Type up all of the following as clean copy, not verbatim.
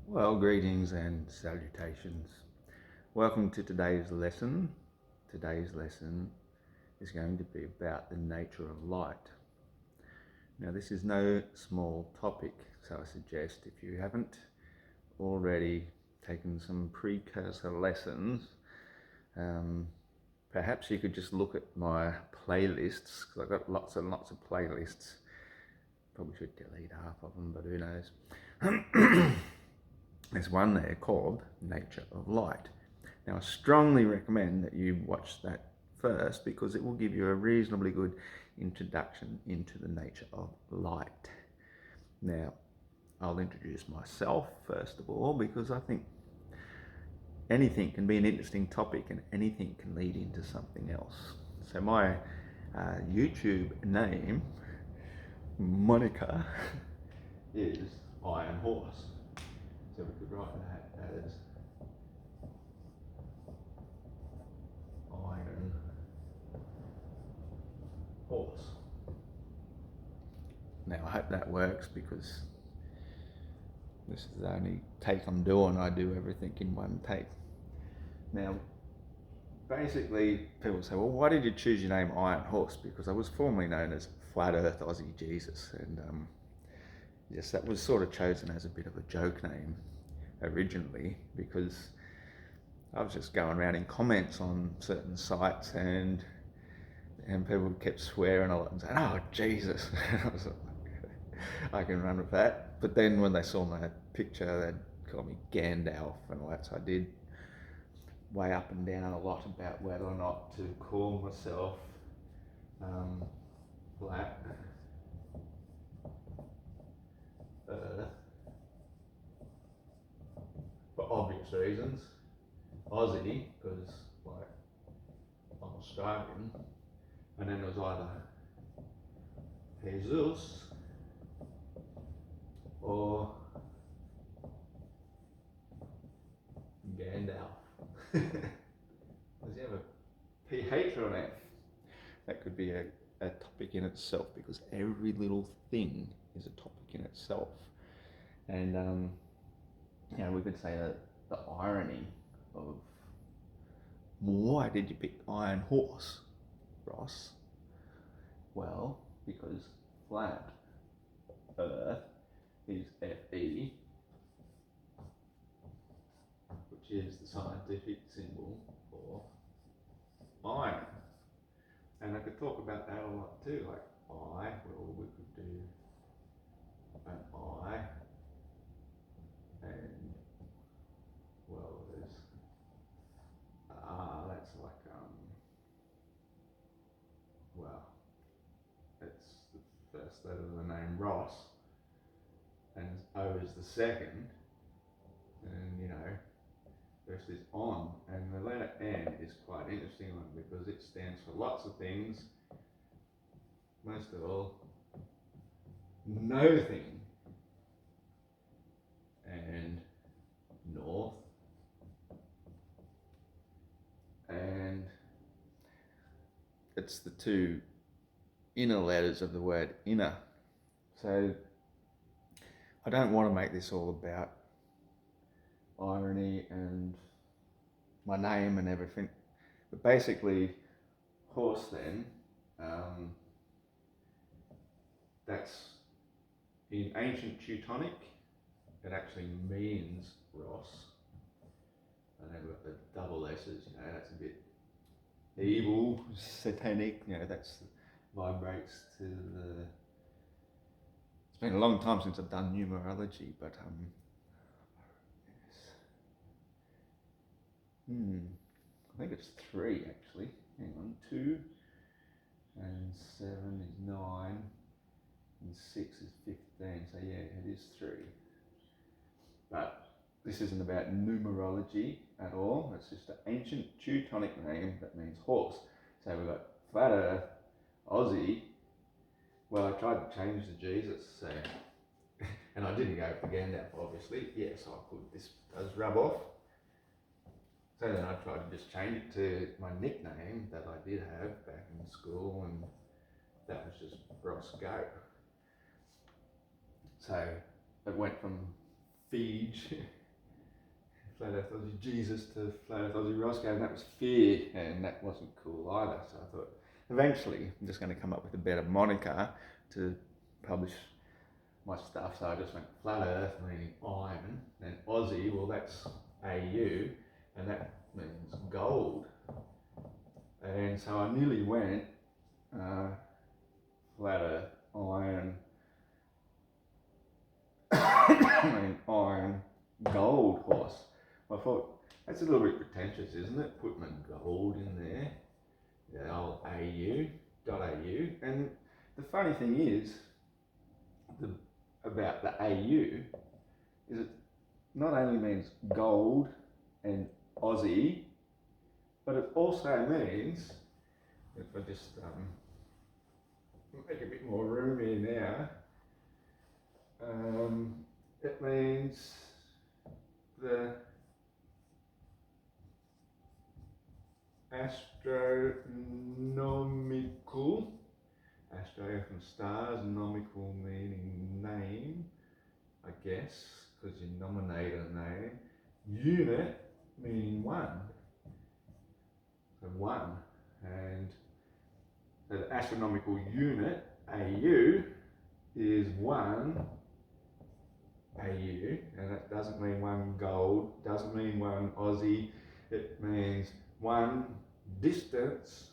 Well, greetings and salutations. Welcome to today's lesson. Today's lesson is going to be about the nature of light. Now, this is no small topic, so I suggest if you haven't already taken some precursor lessons, perhaps you could just look at my playlists, because I've got lots and lots of playlists. Probably should delete half of them, but who knows. There's one there called Nature of Light. Now, I strongly recommend that you watch that first because it will give you a reasonably good introduction into the nature of light. Now, I'll introduce myself first of all because I think anything can be an interesting topic and anything can lead into something else. So my YouTube name, moniker, is Iron Horse. So we could write that as Iron Horse. Now I hope that works because this is the only take I'm doing. I do everything in one take. Now, basically people say, well, why did you choose your name Iron Horse? Because I was formerly known as Flat Earth Aussie Jesus, and yes, that was sort of chosen as a bit of a joke name originally because I was just going around in comments on certain sites and people kept swearing a lot and saying, oh, Jesus. I was like, I can run with that. But then when they saw my picture, they'd call me Gandalf and all that. So I did weigh up and down a lot about whether or not to call myself Flat Earth for obvious reasons. Aussie, because like I'm Australian, and then it was either Jesus or Gandalf. Does he have a PH or an F? That could be a topic in itself because every little thing is a topic in itself. And we could say that the irony of why did you pick Iron Horse, Ross? Well, because flat Earth is Fe, which is the scientific symbol for iron. And I could talk about that a lot too, like I, well, we could do an I, and well, there's that's like well, it's the first letter of the name Ross, and O is the second, and the rest is on, and the letter N is quite an interesting one because it stands for lots of things. Most of all, no thing, and north, and it's the two inner letters of the word inner. So I don't want to make this all about irony and my name and everything, but basically horse then, that's in ancient Teutonic, it actually means Ross, and they've got the double S's, that's a bit evil, satanic, that's vibrates to the. It's been a long time since I've done numerology, but I think it's 3 actually. Hang on, 2 and 7 is 9, and 6 is 15. So yeah, it is 3. But this isn't about numerology at all. It's just an ancient Teutonic name that means horse. So we've got Flat Earth, Aussie. Well, I tried to change the Jesus, so and I didn't go for Gandalf, obviously. Yes, I could. This does rub off. So then I tried to just change it to my nickname that I did have back in school, and that was just Ross Go. So it went from Feege, Flat Earth Aussie Jesus to Flat Earth Aussie Roscoe, and that was fear, and that wasn't cool either. So I thought, eventually, I'm just going to come up with a better moniker to publish my stuff. So I just went Flat Earth, meaning iron, and Aussie, well, that's AU, and that means gold. And so I nearly went Flat Earth, iron, iron, gold horse. I thought, that's a little bit pretentious, isn't it? Putting a gold in there, the old AU.AU. And the funny thing is, about the AU, is it not only means gold and Aussie, but it also means, if I just make a bit more room here now, it means the astronomical, astro from stars, nomical meaning name, I guess, because you nominate a name, unit meaning one, so one, and so the astronomical unit, AU, is one AU, and that doesn't mean one gold, doesn't mean one Aussie, it means one distance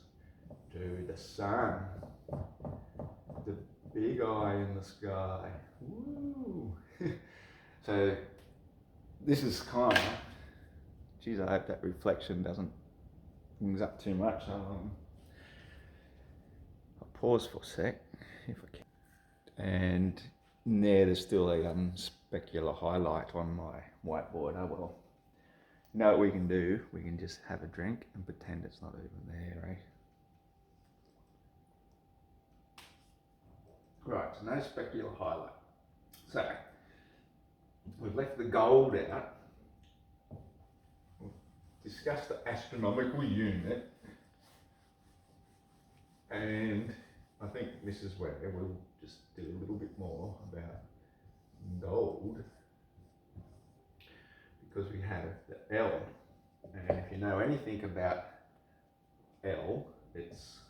to the sun, the big eye in the sky. Woo! So this is kind of, geez, I hope that reflection doesn't things up too much. I'll pause for a sec if I can. And there's still a specular highlight on my whiteboard. Oh well. You know what we can do? We can just have a drink and pretend it's not even there, right? Right, so no specular highlight. So, we've left the gold out. We've discussed the astronomical unit. And I think this is where we'll just do a little bit more about gold. Because we have the L, and if you know anything about L, it's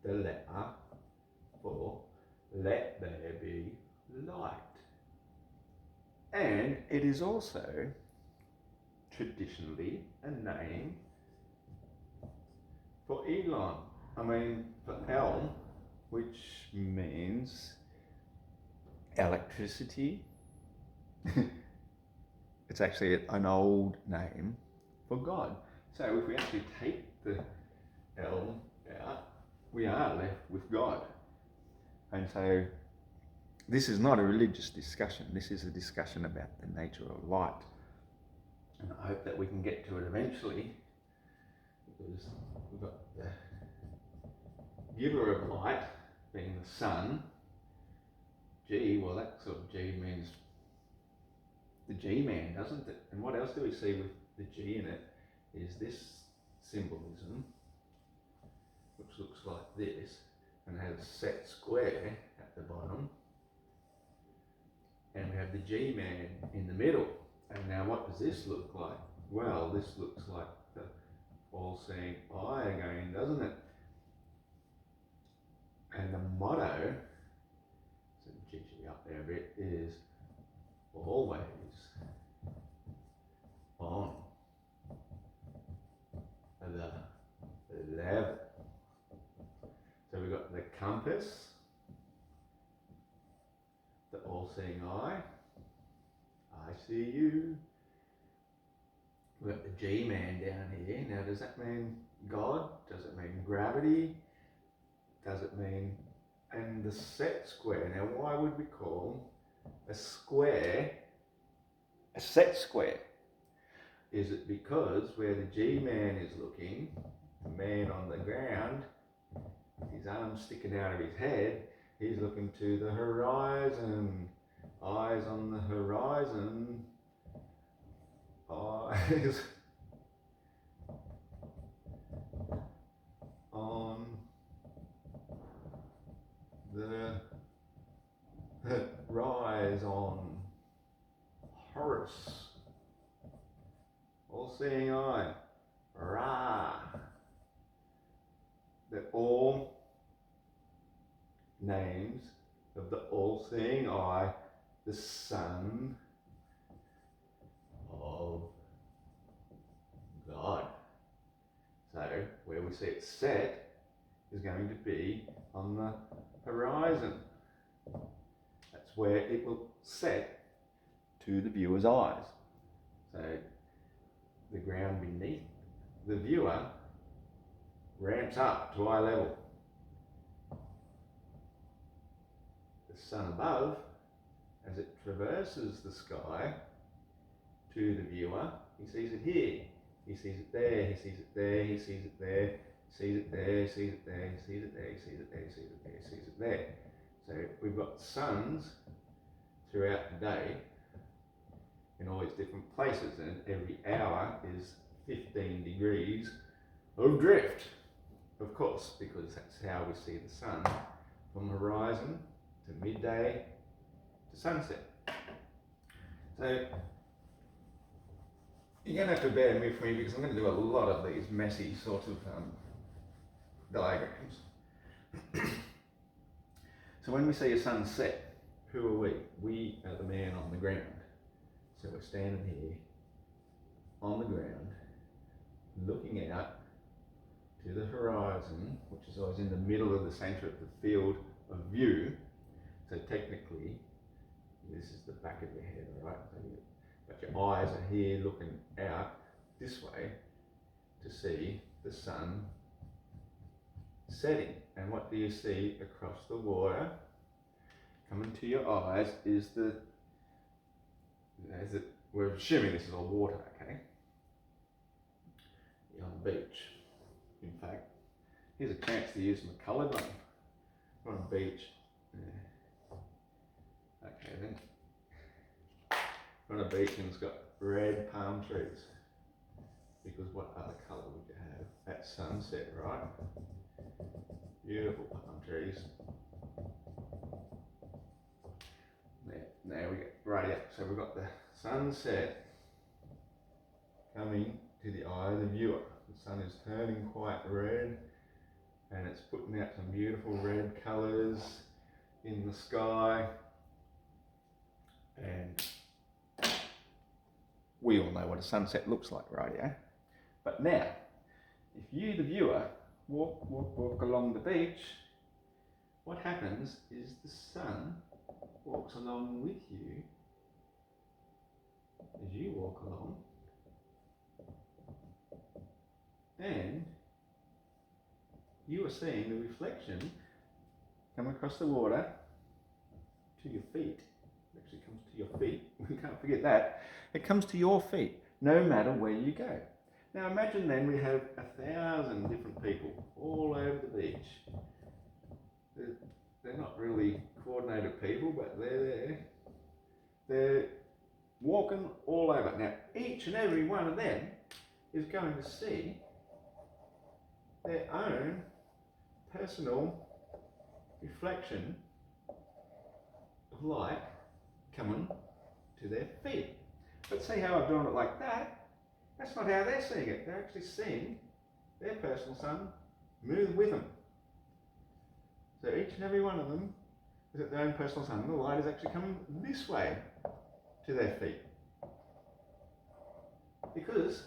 the letter for let there be light. And it is also traditionally a name for Elon. I mean, for L, which means electricity. It's actually an old name for God. So if we actually take the L out, we are left with God. And so this is not a religious discussion. This is a discussion about the nature of light. And I hope that we can get to it eventually, because we've got the giver of light being the sun. G, well, that sort of G means the G-man, doesn't it? And what else do we see with the G in it is this symbolism, which looks like this, and has a set square at the bottom. And we have the G-man in the middle. And now what does this look like? Well, this looks like the all-seeing eye again, doesn't it? And the motto, so GG up there a bit, is always on the level. So we've got the compass, the all-seeing eye, I see you. We've got the G-man down here. Now does that mean God? Does it mean gravity? Does it mean, and the set square. Now why would we call a square a set square? Is it because where the G-man is looking, the man on the ground, his arms sticking out of his head, he's looking to the horizon, eyes on the horizon, eyes on the rise on. iris, all-seeing eye, Ra. They're all names of the all-seeing eye, the Son of God. So where we see it set is going to be on the horizon. That's where it will set to the viewer's eyes. So the ground beneath the viewer ramps up to eye level. The sun above, as it traverses the sky to the viewer, he sees it here, he sees it there, he sees it there, he sees it there, he sees it there, he sees it there, he sees it there, he sees it there, he sees it there, he sees it there. So we've got suns throughout the day in all these different places, and every hour is 15 degrees of drift, of course, because that's how we see the sun from horizon to midday to sunset. So you're going to have to bear with me because I'm going to do a lot of these messy sort of diagrams. So when we see a sunset, who are we? We are the man on the ground. So we're standing here on the ground, looking out to the horizon, which is always in the middle of the centre of the field of view. So technically, this is the back of your head, all right? But your eyes are here looking out this way to see the sun setting. And what do you see across the water? Coming to your eyes is we're assuming this is all water, okay? You're on the beach. In fact, here's a chance to use my coloured one. We're on a beach. Yeah. Okay then. We're on a beach and it's got red palm trees. Because what other colour would you have at sunset, right? Beautiful palm trees. Now we get right up. So we've got the sunset coming to the eye of the viewer. The sun is turning quite red and it's putting out some beautiful red colours in the sky. And we all know what a sunset looks like, right? Yeah. But now, if you, the viewer, walk along the beach, what happens is the sun walks along with you as you walk along, and you are seeing the reflection come across the water to your feet. It actually comes to your feet. We can't forget that. It comes to your feet, no matter where you go. Now imagine then we have 1,000 different people all over the beach. They're not really coordinated people, but they're there. They're walking all over. Now, each and every one of them is going to see their own personal reflection of light coming to their feet. But see how I've drawn it like that? That's not how they're seeing it. They're actually seeing their personal sun move with them. So each and every one of them is at their own personal sun. The light is actually coming this way to their feet. Because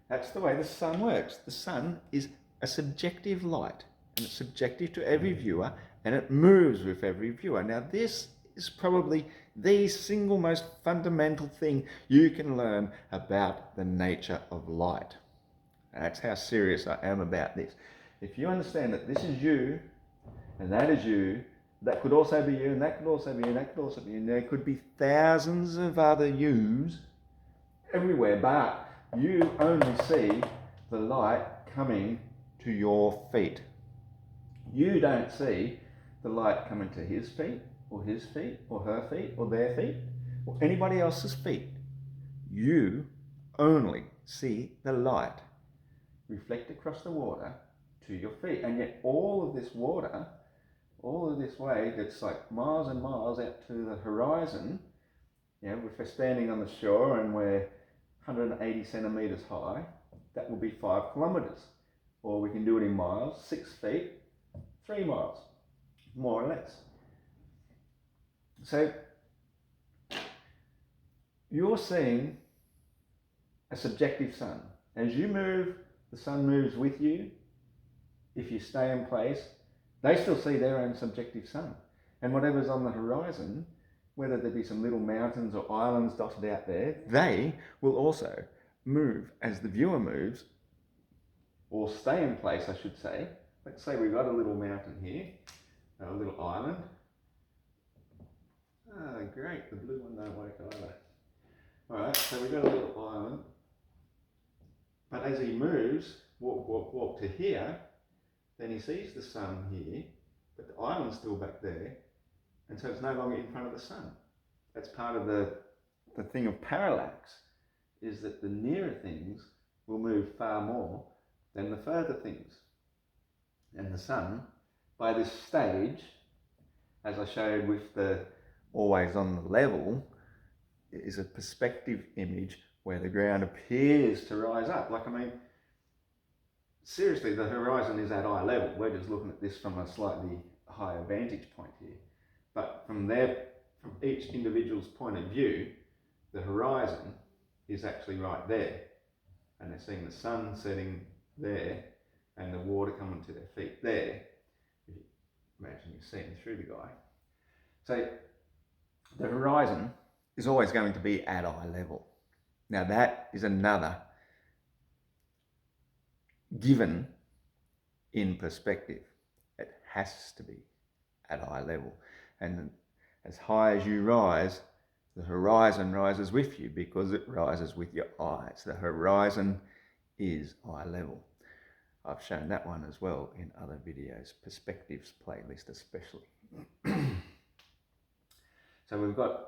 that's the way the sun works. The sun is a subjective light, and it's subjective to every viewer, and it moves with every viewer. Now this is probably the single most fundamental thing you can learn about the nature of light. That's how serious I am about this. If you understand that this is you, and that is you, that could also be you, and that could also be you, and that could also be you, and there could be thousands of other yous everywhere, but you only see the light coming to your feet. You don't see the light coming to his feet, or his feet, or her feet, or their feet, or anybody else's feet. You only see the light reflect across the water to your feet. And yet all of this water, all of this way that's like miles and miles out to the horizon, You know, if we're standing on the shore and we're 180 centimetres high, that will be 5 kilometres. Or we can do it in miles, 6 feet, 3 miles, more or less. So you're seeing a subjective sun. As you move, the sun moves with you. If you stay in place, they still see their own subjective sun. And whatever's on the horizon, whether there be some little mountains or islands dotted out there, they will also move as the viewer moves, or stay in place, I should say. Let's say we've got a little mountain here, a little island. Ah, great, the blue one don't work either. All right, so we've got a little island, but as he moves, walk to here, then he sees the sun here, but the island's still back there, and so it's no longer in front of the sun. That's part of the thing of parallax, is that the nearer things will move far more than the further things. And the sun, by this stage, as I showed with the always on the level, is a perspective image where the ground appears to rise up. Like, I mean, seriously, the horizon is at eye level. We're just looking at this from a slightly higher vantage point here. But from each individual's point of view, the horizon is actually right there. And they're seeing the sun setting there and the water coming to their feet there. Imagine you're seeing through the guy. So the horizon is always going to be at eye level. Now that is another given in perspective. It has to be at eye level. And as high as you rise, the horizon rises with you because it rises with your eyes. The horizon is eye level. I've shown that one as well in other videos, perspectives playlist especially. So we've got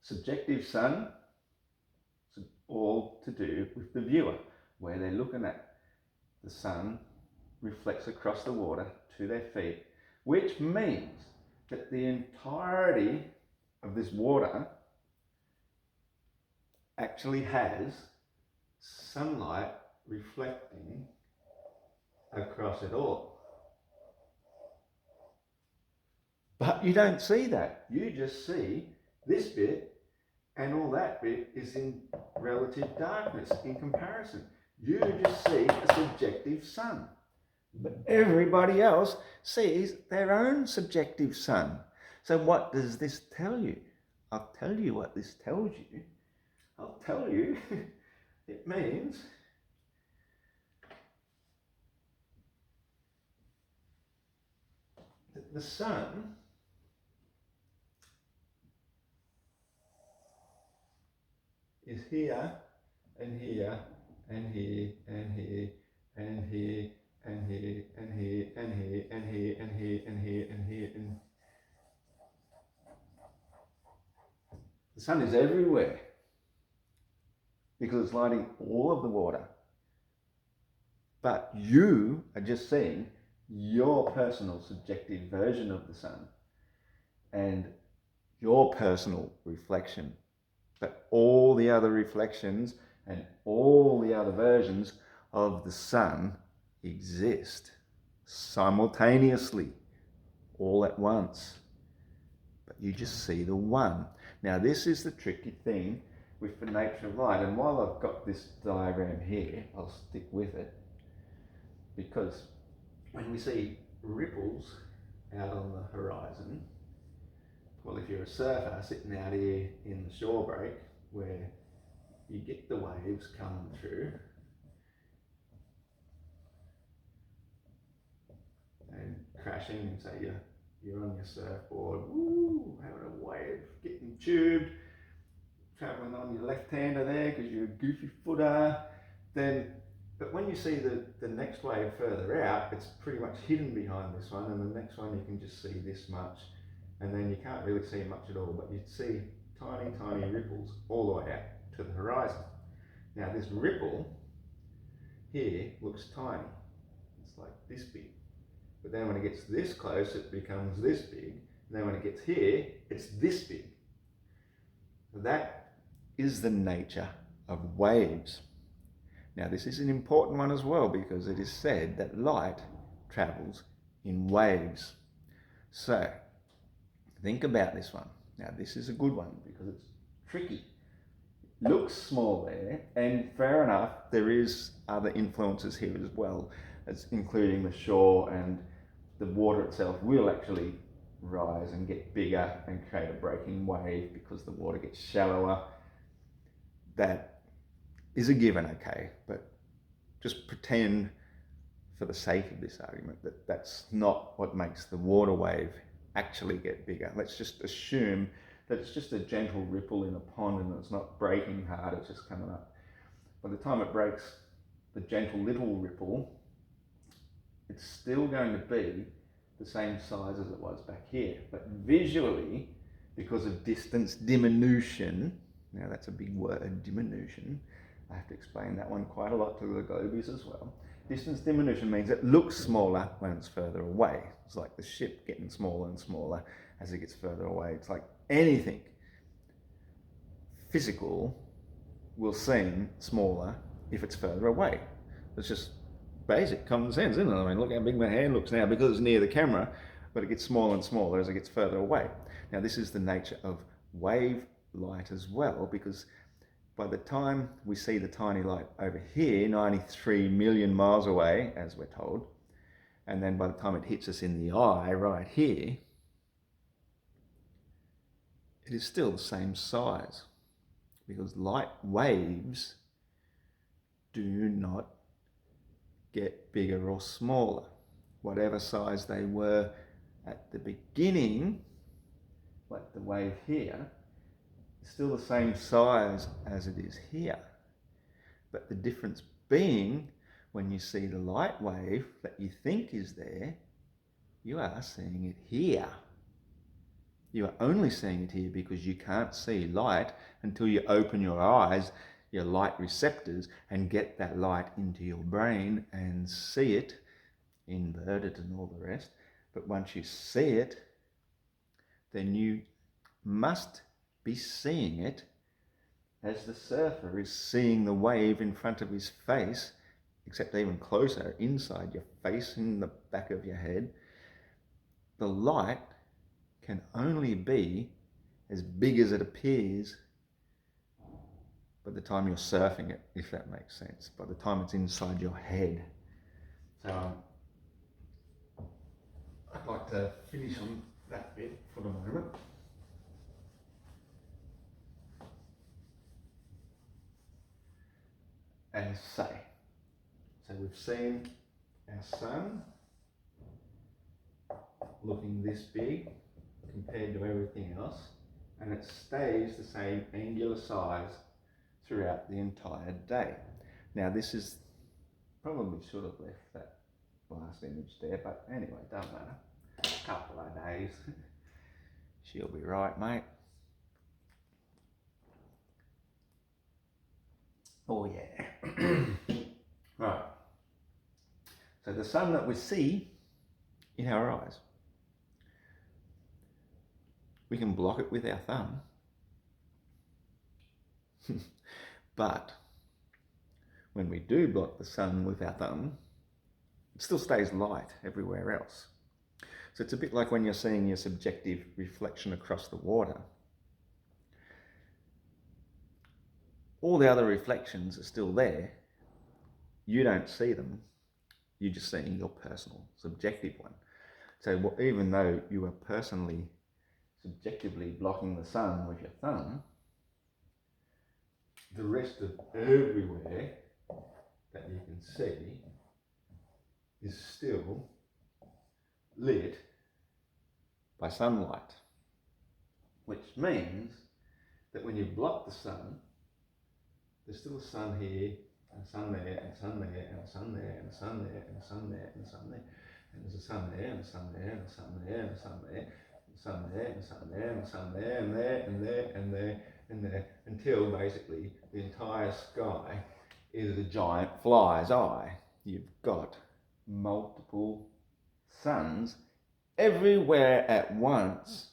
subjective sun, all to do with the viewer, where they're looking at the sun reflects across the water to their feet, which means that the entirety of this water actually has sunlight reflecting across it all. But you don't see that. You just see this bit, and all that bit is in relative darkness in comparison. You just see a subjective sun. But everybody else sees their own subjective sun. So what does this tell you? I'll tell you what this tells you. I'll tell you it means that the sun is here and here and here and here and here and here and here and here and here and here and here and here and the sun is everywhere because it's lighting all of the water. But you are just seeing your personal subjective version of the sun and your personal reflection. But all the other reflections and all the other versions of the sun exist simultaneously, all at once. But you just see the one. Now this is the tricky thing with the nature of light, and while I've got this diagram here, I'll stick with it, because when we see ripples out on the horizon, well, if you're a surfer sitting out here in the shore break where you get the waves coming through and crashing, and say you're on your surfboard, woo, having a wave, getting tubed, travelling on your left-hander there because you're a goofy footer, but when you see the next wave further out, it's pretty much hidden behind this one, and the next one you can just see this much, and then you can't really see much at all, but you see tiny, tiny ripples all the way out to the horizon. Now this ripple here looks tiny. It's like this big. But then when it gets this close, it becomes this big. And then when it gets here, it's this big. That is the nature of waves. Now, this is an important one as well because it is said that light travels in waves. So, think about this one. Now, this is a good one because it's tricky. Looks small there, and fair enough, there is other influences here as well, as including the shore, and the water itself will actually rise and get bigger and create a breaking wave because the water gets shallower. That is a given, okay, but just pretend for the sake of this argument that that's not what makes the water wave actually get bigger. Let's just assume that it's just a gentle ripple in a pond and it's not breaking hard, it's just coming up. By the time it breaks the gentle little ripple, it's still going to be the same size as it was back here. But visually, because of distance diminution, now that's a big word, diminution, I have to explain that one quite a lot to the globies as well. Distance diminution means it looks smaller when it's further away. It's like the ship getting smaller and smaller as it gets further away. It's like anything physical will seem smaller if it's further away. It's just basic common sense, isn't it? I mean, look how big my hand looks now because it's near the camera, but it gets smaller and smaller as it gets further away. Now, this is the nature of wave light as well, because by the time we see the tiny light over here, 93 million miles away, as we're told, and then by the time it hits us in the eye right here, it is still the same size, because light waves do not get bigger or smaller. Whatever size they were at the beginning, like the wave here, is still the same size as it is here. But the difference being, when you see the light wave that you think is there, you are seeing it here. You are only seeing it here because you can't see light until you open your eyes, your light receptors, and get that light into your brain and see it, inverted and all the rest. But once you see it, then you must be seeing it as the surfer is seeing the wave in front of his face, except even closer, inside your face, in the back of your head. The light can only be as big as it appears by the time you're surfing it, if that makes sense, by the time it's inside your head. So I'd like to finish on that bit for the moment. And say, so we've seen our sun looking this big compared to everything else, and it stays the same angular size throughout the entire day. Now, this is probably should have left that last image there, but anyway, don't matter. A couple of days. She'll be right, mate. Oh yeah. Right. So the sun that we see in our eyes, we can block it with our thumb. But when we do block the sun with our thumb, it still stays light everywhere else. So it's a bit like when you're seeing your subjective reflection across the water. All the other reflections are still there. You don't see them. You're just seeing your personal, subjective one. So even though you are personally, subjectively blocking the sun with your thumb, the rest of everywhere that you can see is still lit by sunlight, which means that when you block the sun, there's still a sun here, and a sun there, and a sun there, and a sun there, and a sun there, and a sun there, and a sun there, and there's a sun there, and a sun there, and a sun there, and a sun there, and a sun there, and a sun there, and a sun there, and there, and there, and there, and there, until basically the entire sky is a giant fly's eye. You've got multiple suns everywhere at once,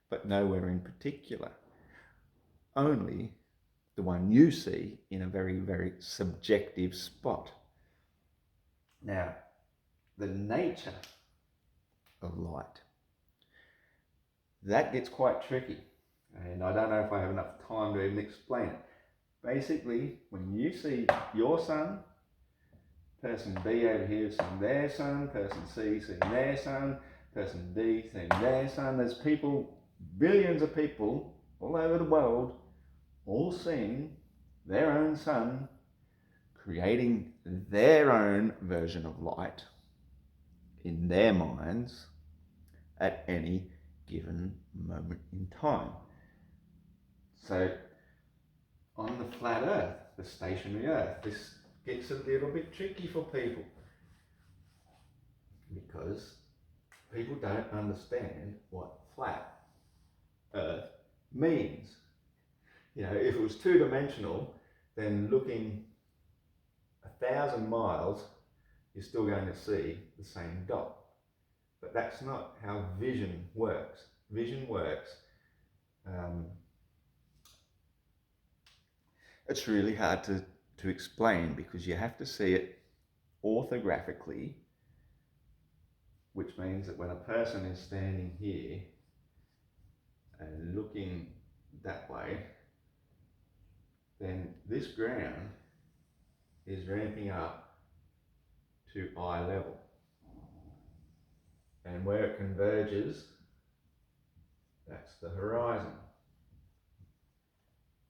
but nowhere in particular. only the one you see in a very, very subjective spot. Now, the nature of light, that gets quite tricky. And I don't know if I have enough time to even explain it. Basically, when you see your sun, person B over here seeing their sun, person C seeing their sun, person D seeing their sun, there's people, billions of people all over the world, all seeing their own sun, creating their own version of light in their minds at any given moment in time. So on the flat earth, the stationary earth, this gets a little bit tricky for people because people don't understand what flat earth means. You know, if it was two-dimensional, then looking 1,000 miles, you're still going to see the same dot. But that's not how vision works. Vision works, it's really hard to explain because you have to see it orthographically, which means that when a person is standing here and looking that way, then this ground is ramping up to eye level. And where it converges, that's the horizon.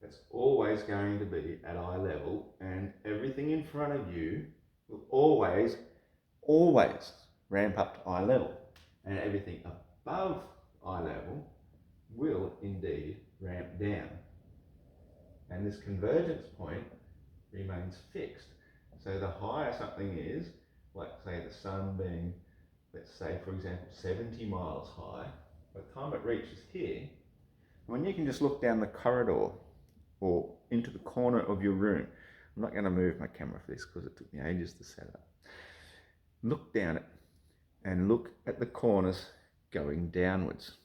It's always going to be at eye level, and everything in front of you will always ramp up to eye level. And everything above eye level will indeed ramp down. And this convergence point remains fixed. So the higher something is, like say the sun being, let's say for example 70 miles high, by the time it reaches here, when you can just look down the corridor or into the corner of your room, I'm not going to move my camera for this because it took me ages to set up. Look down it and look at the corners going downwards.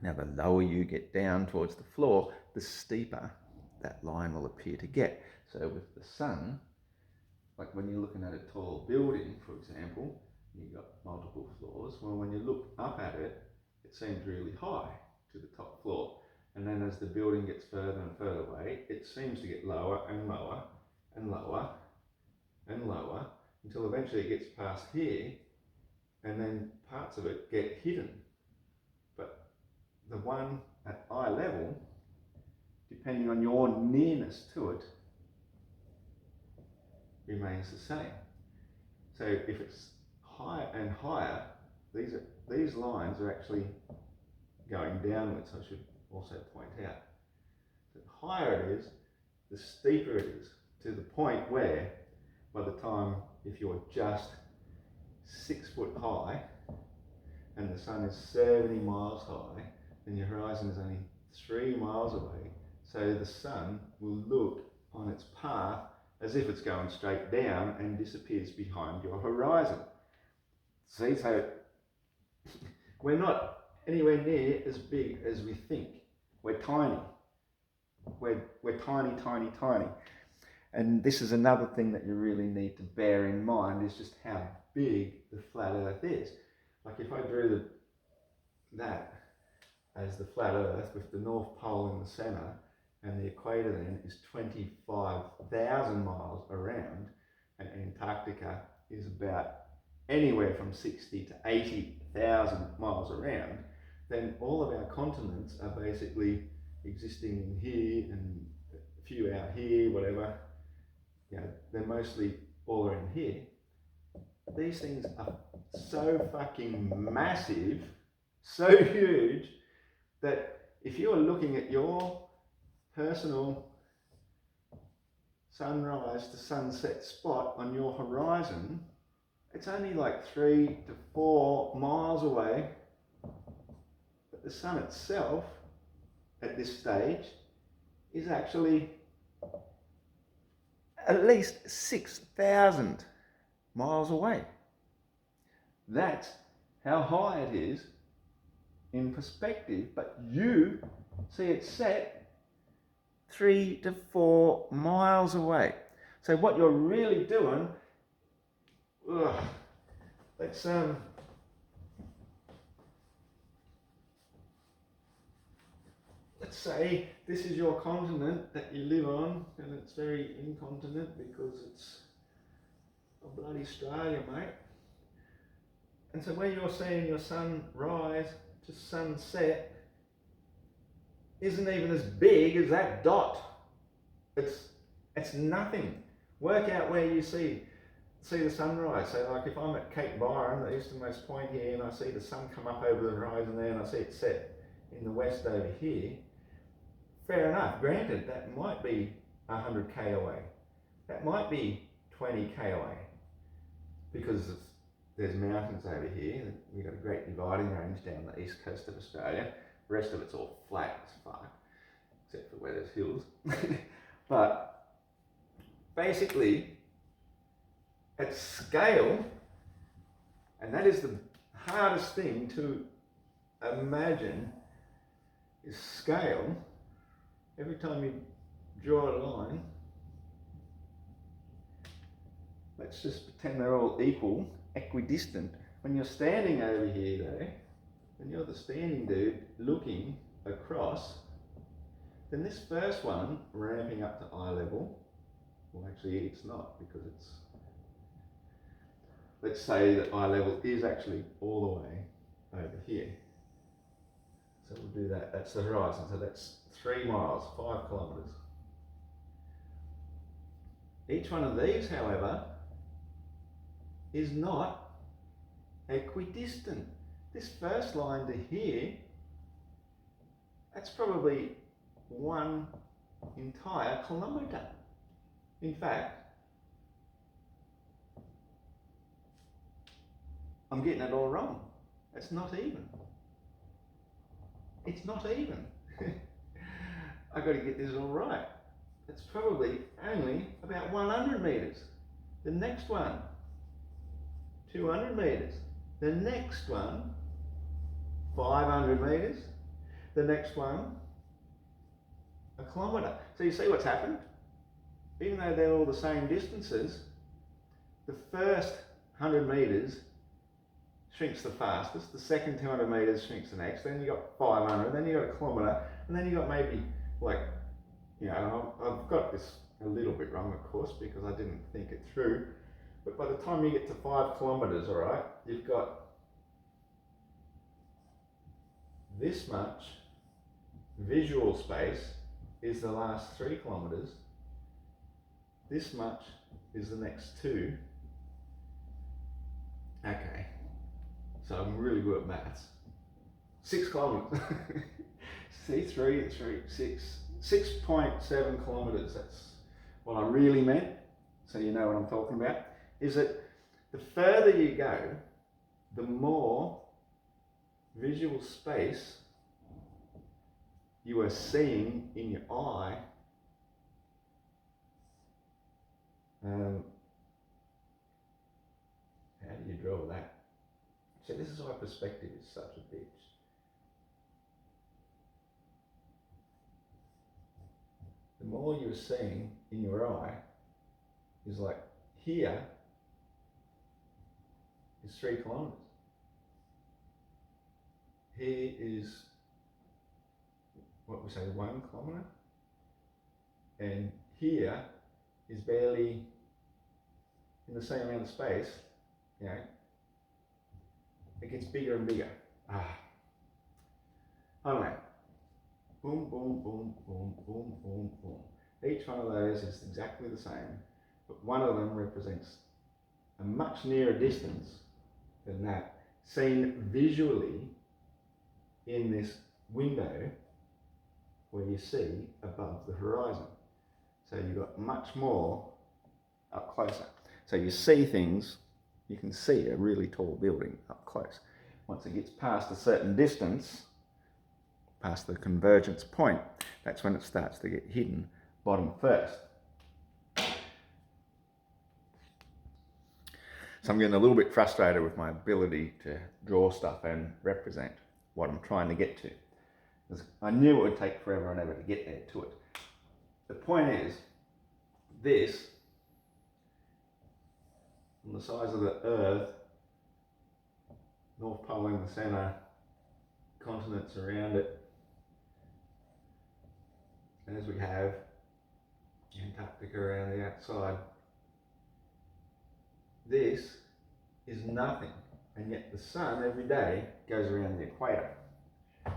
Now the lower you get down towards the floor, the steeper that line will appear to get. So with the sun, like when you're looking at a tall building, for example, you've got multiple floors. Well, when you look up at it, it seems really high to the top floor. And then as the building gets further and further away, it seems to get lower and lower and lower and lower until eventually it gets past here, and then parts of it get hidden. But the one at eye level, depending on your nearness to it, remains the same. So if it's higher and higher, these lines are actually going downwards, I should also point out. The higher it is, the steeper it is, to the point where by the time, if you're just 6 foot high and the sun is 70 miles high, then your horizon is only 3 miles away. So the sun will look on its path as if it's going straight down and disappears behind your horizon. See, so we're not anywhere near as big as we think. We're tiny. We're tiny, tiny, tiny. And this is another thing that you really need to bear in mind, is just how big the flat earth is. Like if I drew that as the flat earth with the North Pole in the center, and the equator then is 25,000 miles around, and Antarctica is about anywhere from 60 to 80,000 miles around, then all of our continents are basically existing in here and a few out here, whatever. You know, they're mostly all around here. These things are so fucking massive, so huge, that if you're looking at your personal sunrise to sunset spot on your horizon, it's only like 3 to 4 miles away. But the sun itself, at this stage, is actually at least 6,000 miles away. That's how high it is in perspective, but you see it set 3 to 4 miles away. So what you're really doing, let's say this is your continent that you live on, and it's very incontinent because it's a bloody Australia, mate. And so where you're seeing your sun rise to sunset isn't even as big as that dot. It's nothing. Work out where you see the sunrise. So like if I'm at Cape Byron, the easternmost point here, and I see the sun come up over the horizon there, and I see it set in the west over here, fair enough. Granted, that might be 100k away. That might be 20k away, because there's mountains over here. We've got a great dividing range down the east coast of Australia. The rest of it's all flat as fuck, except for where there's hills. But basically, at scale, and that is the hardest thing to imagine, is scale. Every time you draw a line, let's just pretend they're all equal, equidistant. When you're standing over here though, when you're the standing dude looking across, then this first one ramping up to eye level, well actually it's not, because it's, let's say that eye level is actually all the way over here. So we'll do that, that's the horizon, so that's 3 miles, 5 kilometres. Each one of these, however, is not equidistant. This first line to here, that's probably 1 entire kilometre. In fact, I'm getting it all wrong. It's not even. It's not even. I've got to get this all right. It's probably only about 100 metres. The next one, 200 metres. The next one, 500 metres. The next one, 1 kilometre. So you see what's happened? Even though they're all the same distances, the first 100 metres shrinks the fastest, the second 200 metres shrinks the next, then you got 500, then you got 1 kilometre, and then you got maybe like, you know, I've got this a little bit wrong of course because I didn't think it through, but by the time you get to 5 kilometres, all right, you've got this much visual space is the last 3 kilometres, this much is the next 2. Okay, so I'm really good at maths. 6 kilometres. See, 6.7 kilometres, that's what I really meant, so you know what I'm talking about, is that the further you go, the more visual space you are seeing in your eye. How do you draw that? So this is why perspective is such a bitch. The more you're seeing in your eye is like here is 3 kilometres. Here is what we say 1 kilometre, and here is barely in the same amount of space. You know, it gets bigger and bigger. I don't know. Boom, boom, boom, boom, boom, boom, boom. Each one of those is exactly the same, but one of them represents a much nearer distance than that, seen visually in this window where you see above the horizon. So you've got much more up closer. So you see things, you can see a really tall building up close. Once it gets past a certain distance, past the convergence point, that's when it starts to get hidden bottom first. So I'm getting a little bit frustrated with my ability to draw stuff and represent what I'm trying to get to. I knew it would take forever and ever to get there to it. the point is, this, on the size of the Earth, North Pole in the centre, continents around it, as we have Antarctica around the outside, this is nothing, and yet the sun every day goes around the equator. I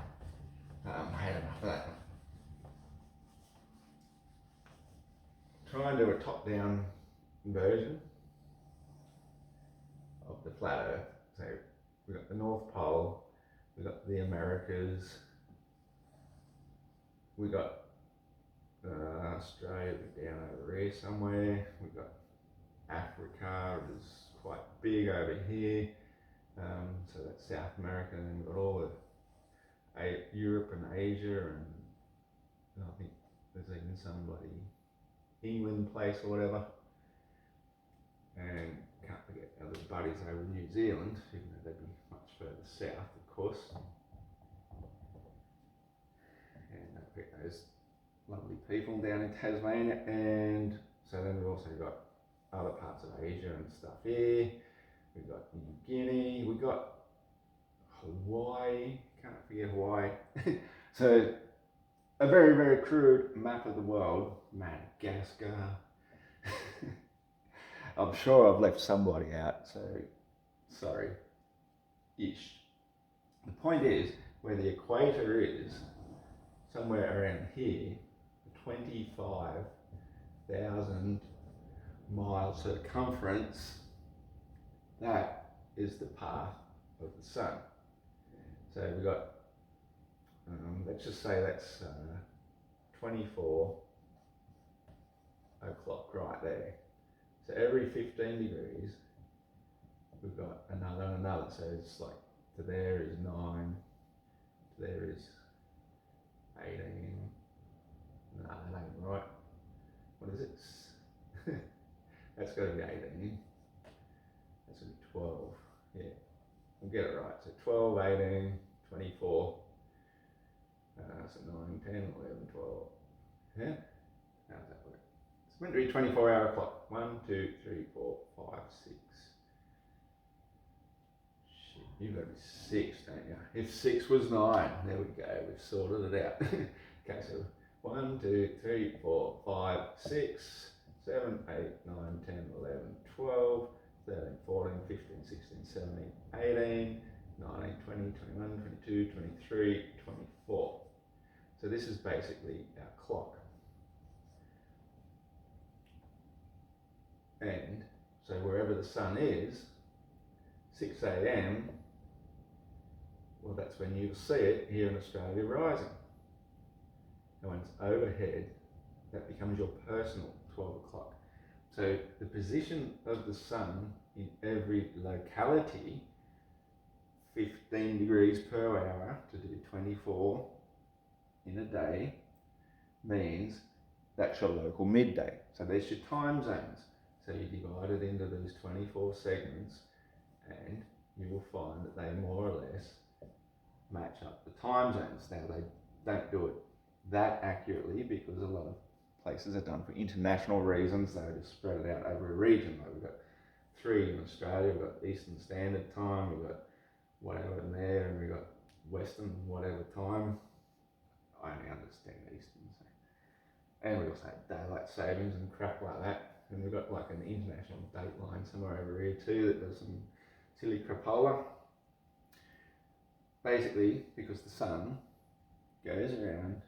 had enough of that. Try and do a top-down version of the flat Earth. So we've got the North Pole, we've got the Americas, we've got Australia down over here somewhere, we've got Africa is quite big over here, so that's South America, and then we've got all of Europe and Asia, and I think there's even some bloody England place or whatever, and can't forget our little buddies over in New Zealand, even though they'd be much further south, of course, and don't forget those lovely people down in Tasmania. And so then we've also got other parts of Asia and stuff here. We've got New Guinea, we've got Hawaii, can't forget Hawaii. So a very, very crude map of the world. Madagascar. I'm sure I've left somebody out, so sorry. Ish. The point is, where the equator is, somewhere around here, 25,000 mile circumference, that is the path of the sun. So we've got, let's just say that's 24 o'clock right there. So every 15 degrees, we've got another and another. So it's like, to there is 9, to there is 18. No, that ain't right. What is it? That's got to be 18. That's going to be 12. Yeah, we'll get it right. So 12, 18, 24. So 9, 10, 11, 12. Yeah? How does that work? It's meant to be 24-hour clock. 1, 2, 3, 4, 5, 6. Shit, you've got to be 6, don't you? If 6 was 9, there we go. We've sorted it out. Okay, so 1, 2, 3, 4, 5, 6, 7, 8, 9, 10, 11, 12, 13, 14, 15, 16, 17, 18, 19, 20, 21, 22, 23, 24. So this is basically our clock. And so wherever the sun is, 6 a.m, well, that's when you'll see it here in Australia rising. And when it's overhead, that becomes your personal 12 o'clock. So the position of the sun in every locality, 15 degrees per hour to do 24 in a day, means that's your local midday. So there's your time zones. So you divide it into these 24 segments, and you will find that they more or less match up the time zones. Now, they don't do it that accurately because a lot of places are done for international reasons. They just spread it out over a region. Like we've got 3 in Australia, we've got Eastern Standard Time, we've got whatever in there, and we've got Western whatever time. I only understand Eastern. So. And we also have daylight savings and crap like that. And we've got like an international date line somewhere over here too that does some silly crapola. Basically, because the sun goes around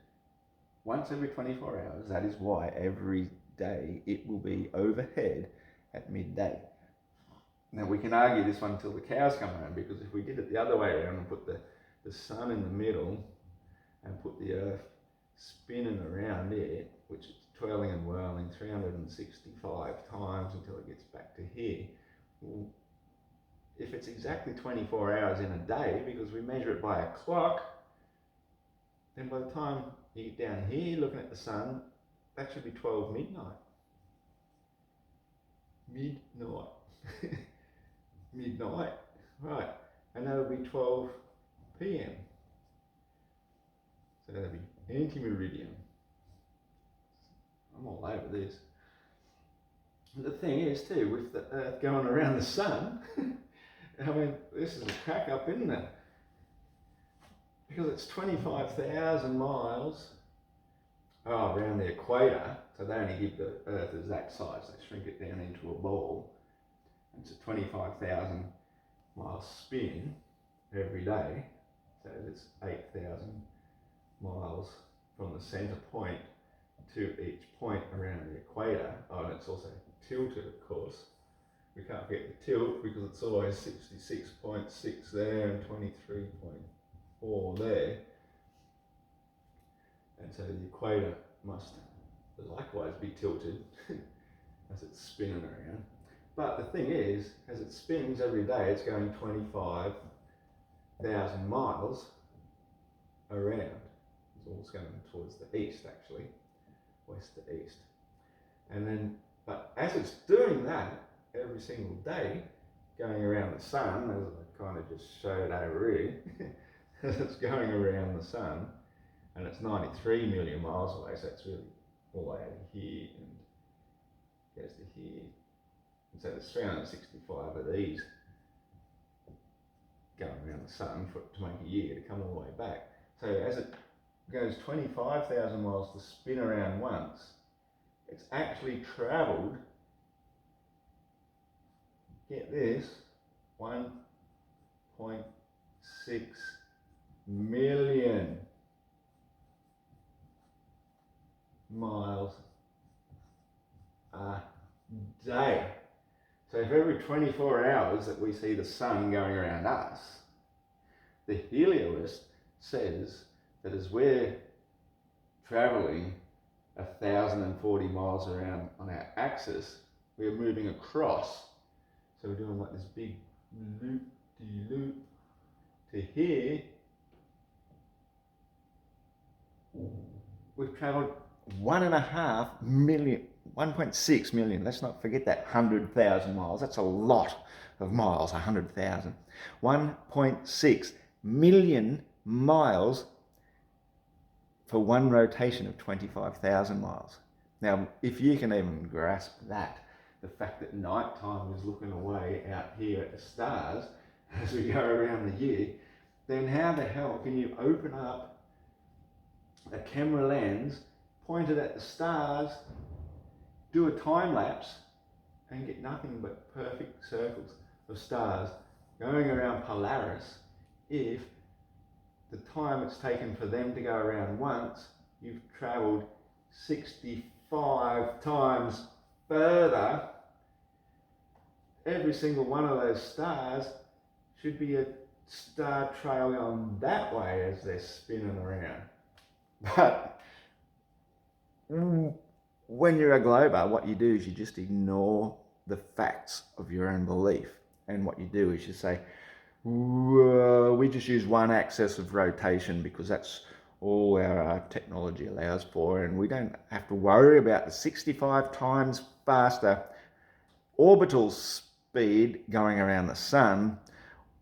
once every 24 hours, that is why every day it will be overhead at midday. Now we can argue this one until the cows come home, because if we did it the other way around and put the sun in the middle and put the earth spinning around it, which is twirling and whirling 365 times until it gets back to here, well, if it's exactly 24 hours in a day, because we measure it by a clock, then by the time you get down here looking at the sun, that should be 12 midnight. Midnight, right, and that'll be 12 p.m. So that'll be anti-meridian. over this. The thing is too, with the Earth going around the sun, I mean, this is a crack up, isn't it? Because it's 25,000 miles around the equator, so they only give the Earth exact size, they shrink it down into a ball. It's a 25,000 mile spin every day, so it's 8,000 miles from the centre point to each point around the equator. Oh, and it's also tilted, of course. We can't get the tilt because it's always 66.6 there and 23.4 there. And so the equator must likewise be tilted as it's spinning around. But the thing is, as it spins every day, it's going 25,000 miles around. It's always going towards the east, actually, west to east. And then, but as it's doing that every single day, going around the sun, as I kind of just showed over here, as it's going around the sun, and it's 93 million miles away, so it's really all the way out of here and goes to here. And so there's 365 of these going around the sun to make a year to come all the way back. So as it goes 25,000 miles to spin around once, it's actually travelled, get this, 1.6 million miles a day. So if every 24 hours that we see the sun going around us, the helioist says that as we're travelling 1,040 miles around on our axis, we're moving across. So we're doing like this big loop-de-loop to here. We've travelled 1.5 million, 1.6 million, let's not forget that, 100,000 miles. That's a lot of miles, 100,000. 1.6 million miles for one rotation of 25,000 miles. Now, if you can even grasp that, the fact that nighttime is looking away out here at the stars as we go around the year, then how the hell can you open up a camera lens pointed at the stars, do a time lapse, and get nothing but perfect circles of stars going around Polaris if the time it's taken for them to go around once, you've travelled 65 times further. Every single one of those stars should be a star trail going that way as they're spinning around. But when you're a glober, what you do is you just ignore the facts of your own belief. And what you do is you say, we just use one axis of rotation because that's all our technology allows for, and we don't have to worry about the 65 times faster orbital speed going around the sun.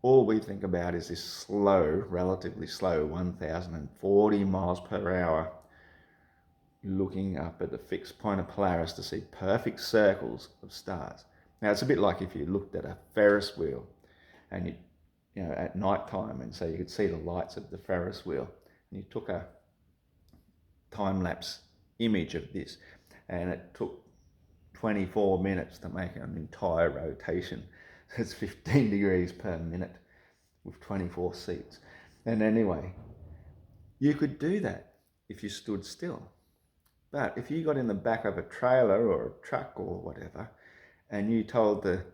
All we think about is this slow, relatively slow 1,040 miles per hour, looking up at the fixed point of Polaris to see perfect circles of stars. Now it's a bit like if you looked at a Ferris wheel and you know, at night time, and so you could see the lights of the Ferris wheel, and you took a time-lapse image of this, and it took 24 minutes to make an entire rotation. So it's 15 degrees per minute with 24 seats. And anyway, you could do that if you stood still. But if you got in the back of a trailer or a truck or whatever, and you told the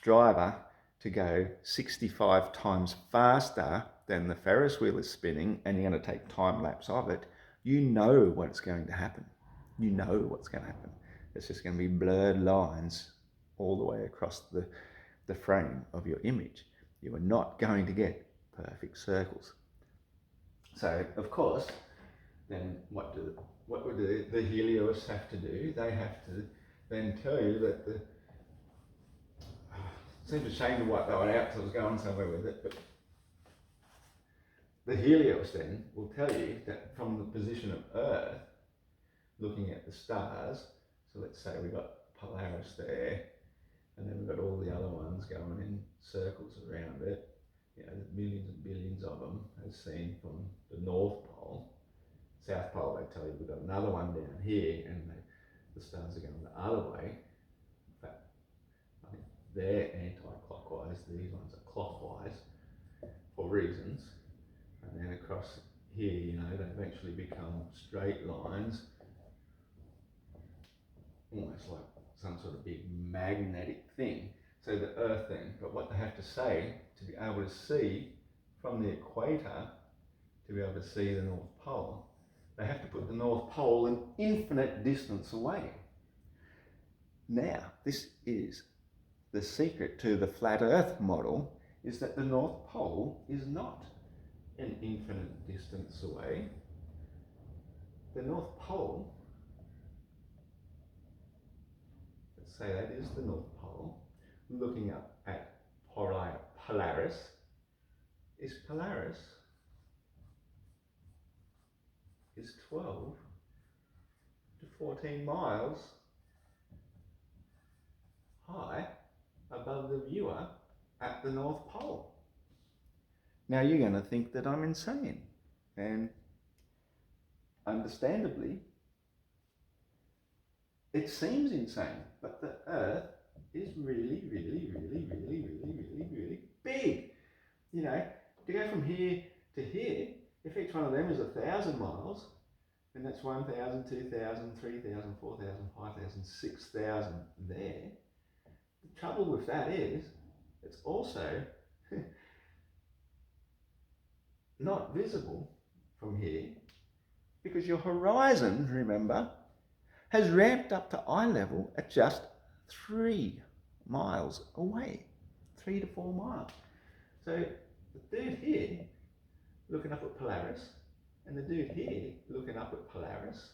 driver to go 65 times faster than the Ferris wheel is spinning, and you're going to take time lapse of it, you know what's going to happen. You know what's going to happen. It's just going to be blurred lines all the way across the frame of your image. You are not going to get perfect circles. So, of course, then what would the helioists have to do? They have to then tell you that it seems a shame to wipe that one out because I was going somewhere with it, but the helioist then will tell you that from the position of Earth, looking at the stars, So let's say we've got Polaris there, and then we've got all the other ones going in circles around it. You know, there's millions and billions of them, as seen from the North Pole. South Pole, they tell you we've got another one down here, and the stars are going the other way. In fact, I think they're anti-clockwise, these ones are clockwise for reasons. And then across here, you know, they've actually become straight lines, almost like some sort of big magnetic thing. So the Earth then, but what they have to say to be able to see from the equator, to be able to see the North Pole, they have to put the North Pole an infinite distance away. Now, this is the secret to the flat Earth model, is that the North Pole is not an infinite distance away. The North Pole, let's say that is the North Pole, looking up at Polaris, is 12 to 14 miles high above the viewer at the North Pole. Now you're going to think that I'm insane, and understandably it seems insane, but the Earth is really, really, really, really, really, really, really big. You know, to go from here to here, if each one of them is 1,000 miles, then that's 1,000, 2,000, 3,000, 4,000, 5,000, 6,000 there. The trouble with that is, it's also not visible from here, because your horizon, remember, has ramped up to eye level at just 3 miles away, 3 to 4 miles. So the dude here looking up at Polaris, and the dude here looking up at Polaris,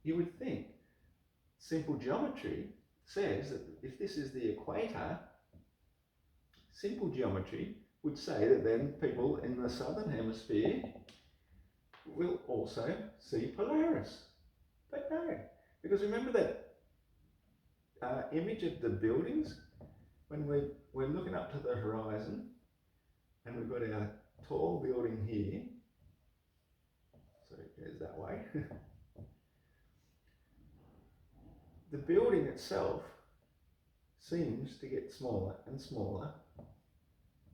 you would think simple geometry says that if this is the equator, simple geometry would say that then people in the southern hemisphere will also see Polaris. But no, because remember that image of the buildings, when we're looking up to the horizon, and we've got our tall building here, so it goes that way. The building itself seems to get smaller and smaller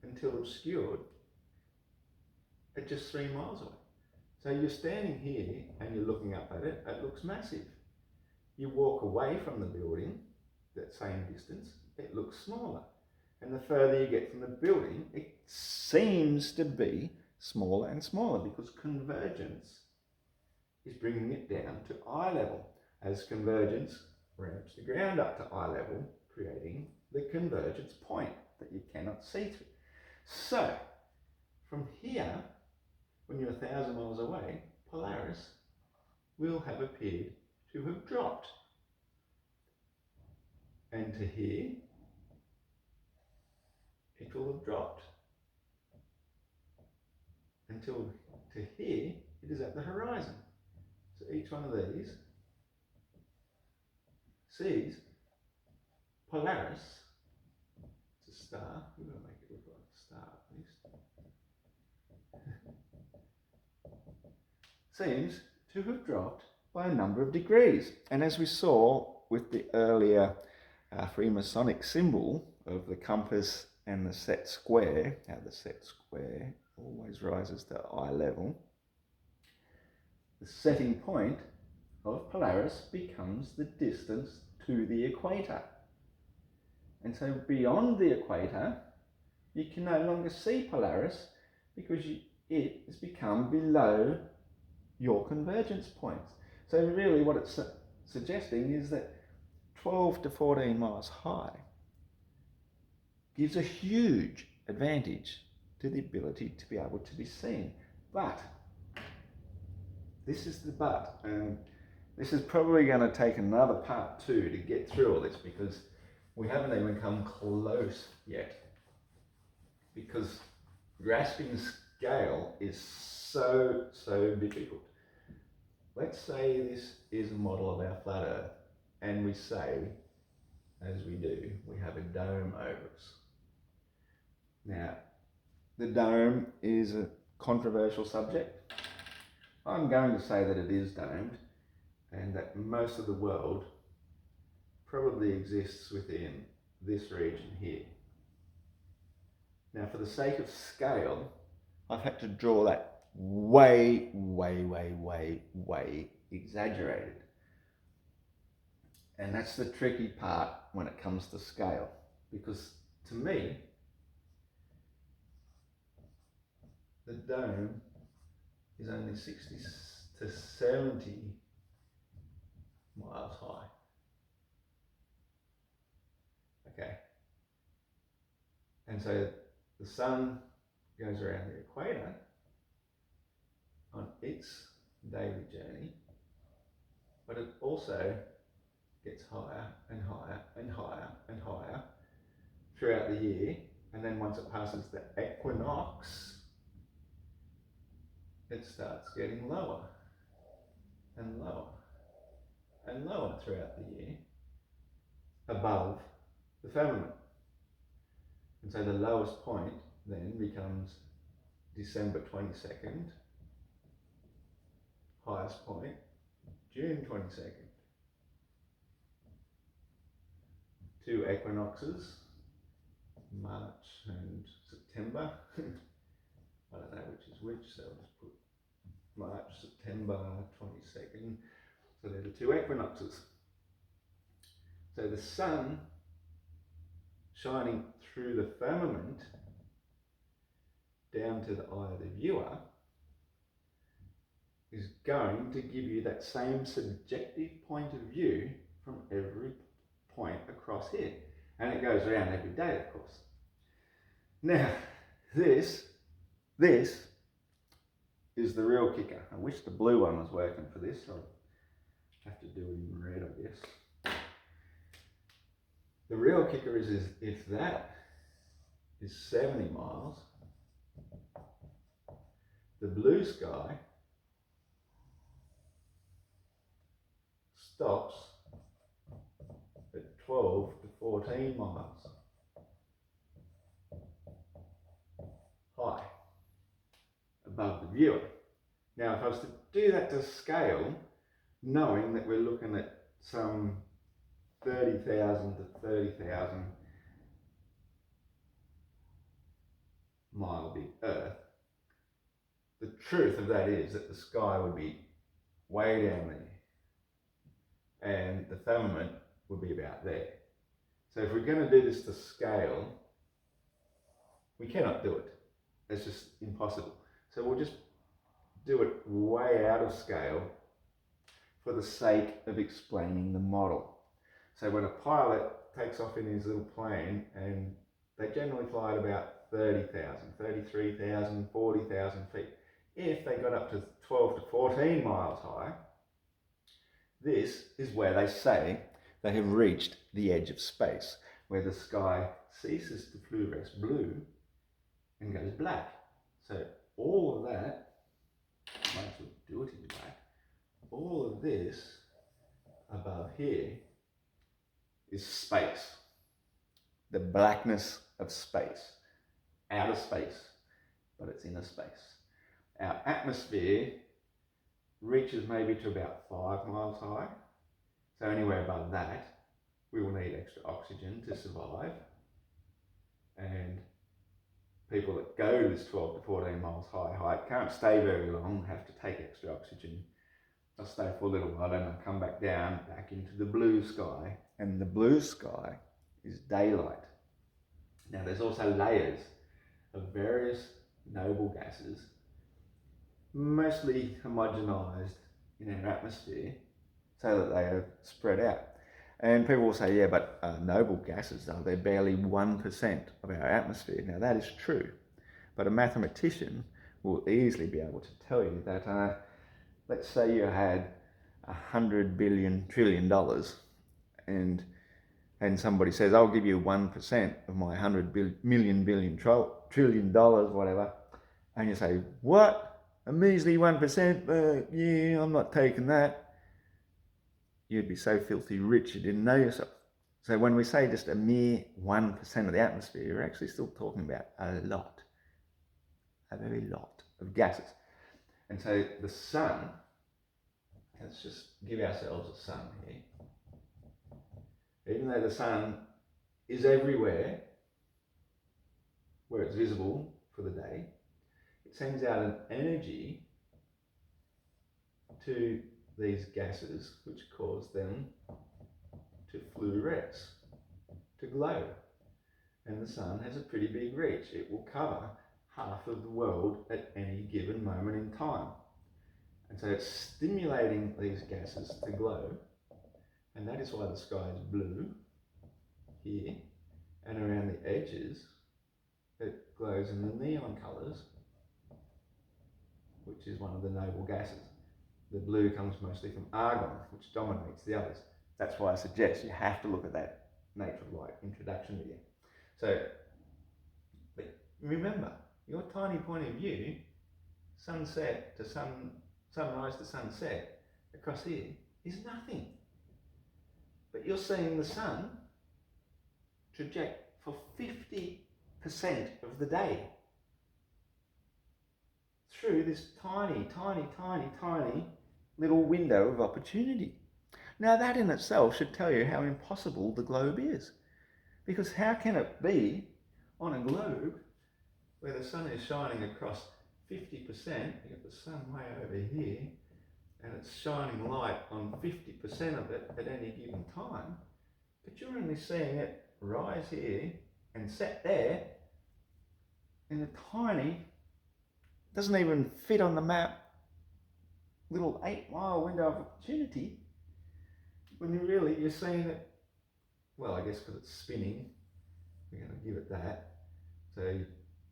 until obscured at just 3 miles away. So you're standing here and you're looking up at it, it looks massive. You walk away from the building, that same distance, it looks smaller. And the further you get from the building, it seems to be smaller and smaller, because convergence is bringing it down to eye level, as convergence ramps the ground up to eye level, creating the convergence point that you cannot see through. So, from here, when you're 1,000 miles away, Polaris will have appeared to have dropped. And to here, it will have dropped. Until to here, it is at the horizon. So each one of these sees Polaris, it's a star, we're going to make it look like a star at least, seems to have dropped by a number of degrees. And as we saw with the earlier Freemasonic symbol of the compass and the set square, how the set square always rises to eye level, the setting point of Polaris becomes the distance to the equator. And so beyond the equator, you can no longer see Polaris, because it has become below your convergence points. So really what it's suggesting is that 12 to 14 miles high gives a huge advantage to the ability to be able to be seen. But, this is the but, and this is probably going to take another part 2 to get through all this, because we haven't even come close yet. Because grasping scale is so difficult. let's say this is a model of our flat Earth, and we say, as we do, we have a dome over us. Now, the dome is a controversial subject. I'm going to say that it is domed, and that most of the world probably exists within this region here. Now, for the sake of scale, I've had to draw that way exaggerated. And that's the tricky part when it comes to scale, because to me, the dome is only 60 to 70 miles high. Okay. And so the sun goes around the equator on its daily journey, but it also gets higher and higher and higher and higher throughout the year, and then once it passes the equinox, it starts getting lower and lower and lower throughout the year above the firmament. And so the lowest point then becomes December 22nd, highest point June 22nd. Two equinoxes, March and September. I don't know which is which, so I'll just put March, September 22nd. So they're the two equinoxes. So the sun shining through the firmament down to the eye of the viewer is going to give you that same subjective point of view from every point across here. And it goes around every day, of course. Now, this is the real kicker. I wish the blue one was working for this. I'll have to do it in red, I guess. The real kicker is if that is 70 miles, the blue sky stops at 12 to 14 miles high above the viewer. Now, if I was to do that to scale, knowing that we're looking at some 30,000 to 30,000 mile big Earth, the truth of that is that the sky would be way down there and the firmament would be about there. So if we're going to do this to scale, we cannot do it. It's just impossible. So we'll just do it way out of scale for the sake of explaining the model. So when a pilot takes off in his little plane, and they generally fly at about 30,000, 33,000, 40,000 feet. If they got up to 12 to 14 miles high, this is where they say they have reached the edge of space, where the sky ceases to fluoresce blue and goes black. So all of that, I might as well do it in black, all of this above here is space. The blackness of space. Outer space, but it's inner space. Our atmosphere reaches maybe to about 5 miles high. So anywhere above that, we will need extra oxygen to survive. And people that go this 12 to 14 miles high height can't stay very long, have to take extra oxygen. They'll stay for a little while and they'll come back down, back into the blue sky. And the blue sky is daylight. Now there's also layers of various noble gases, mostly homogenized in our atmosphere so that they are spread out. And people will say, yeah, but noble gases, they're barely 1% of our atmosphere. Now that is true, but a mathematician will easily be able to tell you that, let's say you had $100 trillion and somebody says, I'll give you 1% of my $100 trillion, whatever. And you say, what? a measly 1%, yeah, I'm not taking that. You'd be so filthy rich you didn't know yourself. So when we say just a mere 1% of the atmosphere, we're actually still talking about a lot, a very lot of gases. And so the sun, let's just give ourselves a sun here. Even though the sun is everywhere where it's visible for the day, it sends out an energy to these gases which cause them to fluoresce, to glow. And the sun has a pretty big reach. It will cover half of the world at any given moment in time. And so it's stimulating these gases to glow, and that is why the sky is blue here, and around the edges it glows in the neon colours, which is one of the noble gases. The blue comes mostly from argon, which dominates the others. That's why I suggest you have to look at that Nature of Light introduction video. So, but remember, your tiny point of view, sunset to sunrise to sunset, across here, is nothing. But you're seeing the sun traject for 50% of the day through this tiny, tiny, tiny, tiny little window of opportunity. Now that in itself should tell you how impossible the globe is. Because how can it be on a globe where the sun is shining across 50%, you get the sun way over here, and it's shining light on 50% of it at any given time, but you're only seeing it rise here and set there in a tiny, doesn't even fit on the map, little 8-mile window of opportunity, when you're seeing it, well, I guess because it's spinning, we're going to give it that. So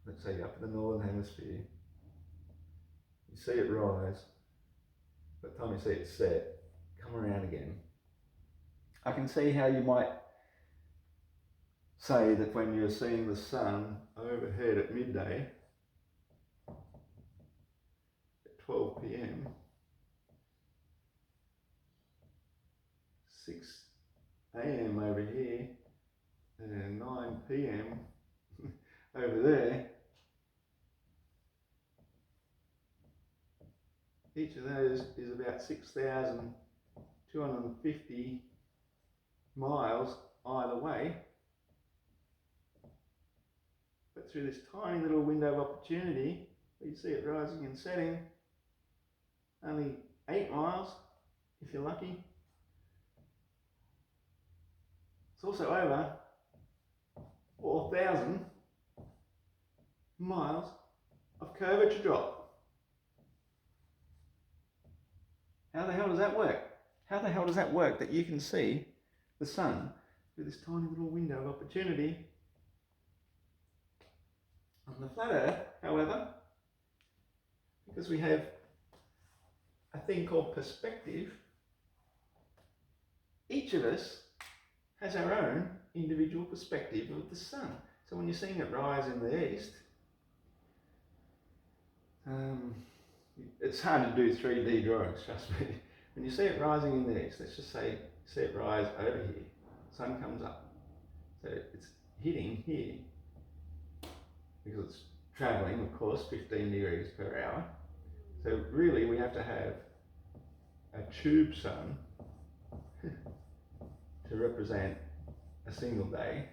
let's say up in the northern hemisphere, you see it rise, by the time you see it set, come around again. I can see how you might say that when you're seeing the sun overhead at midday, at 12 p.m, 6 a.m. over here, and 9 p.m. over there, each of those is about 6,250 miles either way. But through this tiny little window of opportunity, you see it rising and setting, only 8 miles, if you're lucky. It's also over 4,000 miles of curvature drop. How the hell does that work? How the hell does that work that you can see the sun through this tiny little window of opportunity? On the flat Earth, however, because we have a thing called perspective, each of us has our own individual perspective of the sun. So when you're seeing it rise in the east, it's hard to do 3D drawings, trust me. When you see it rising in the east, let's just say, see it rise over here, sun comes up. So it's hitting here, because it's travelling, of course, 15 degrees per hour. So really we have to have a tube sun to represent a single day.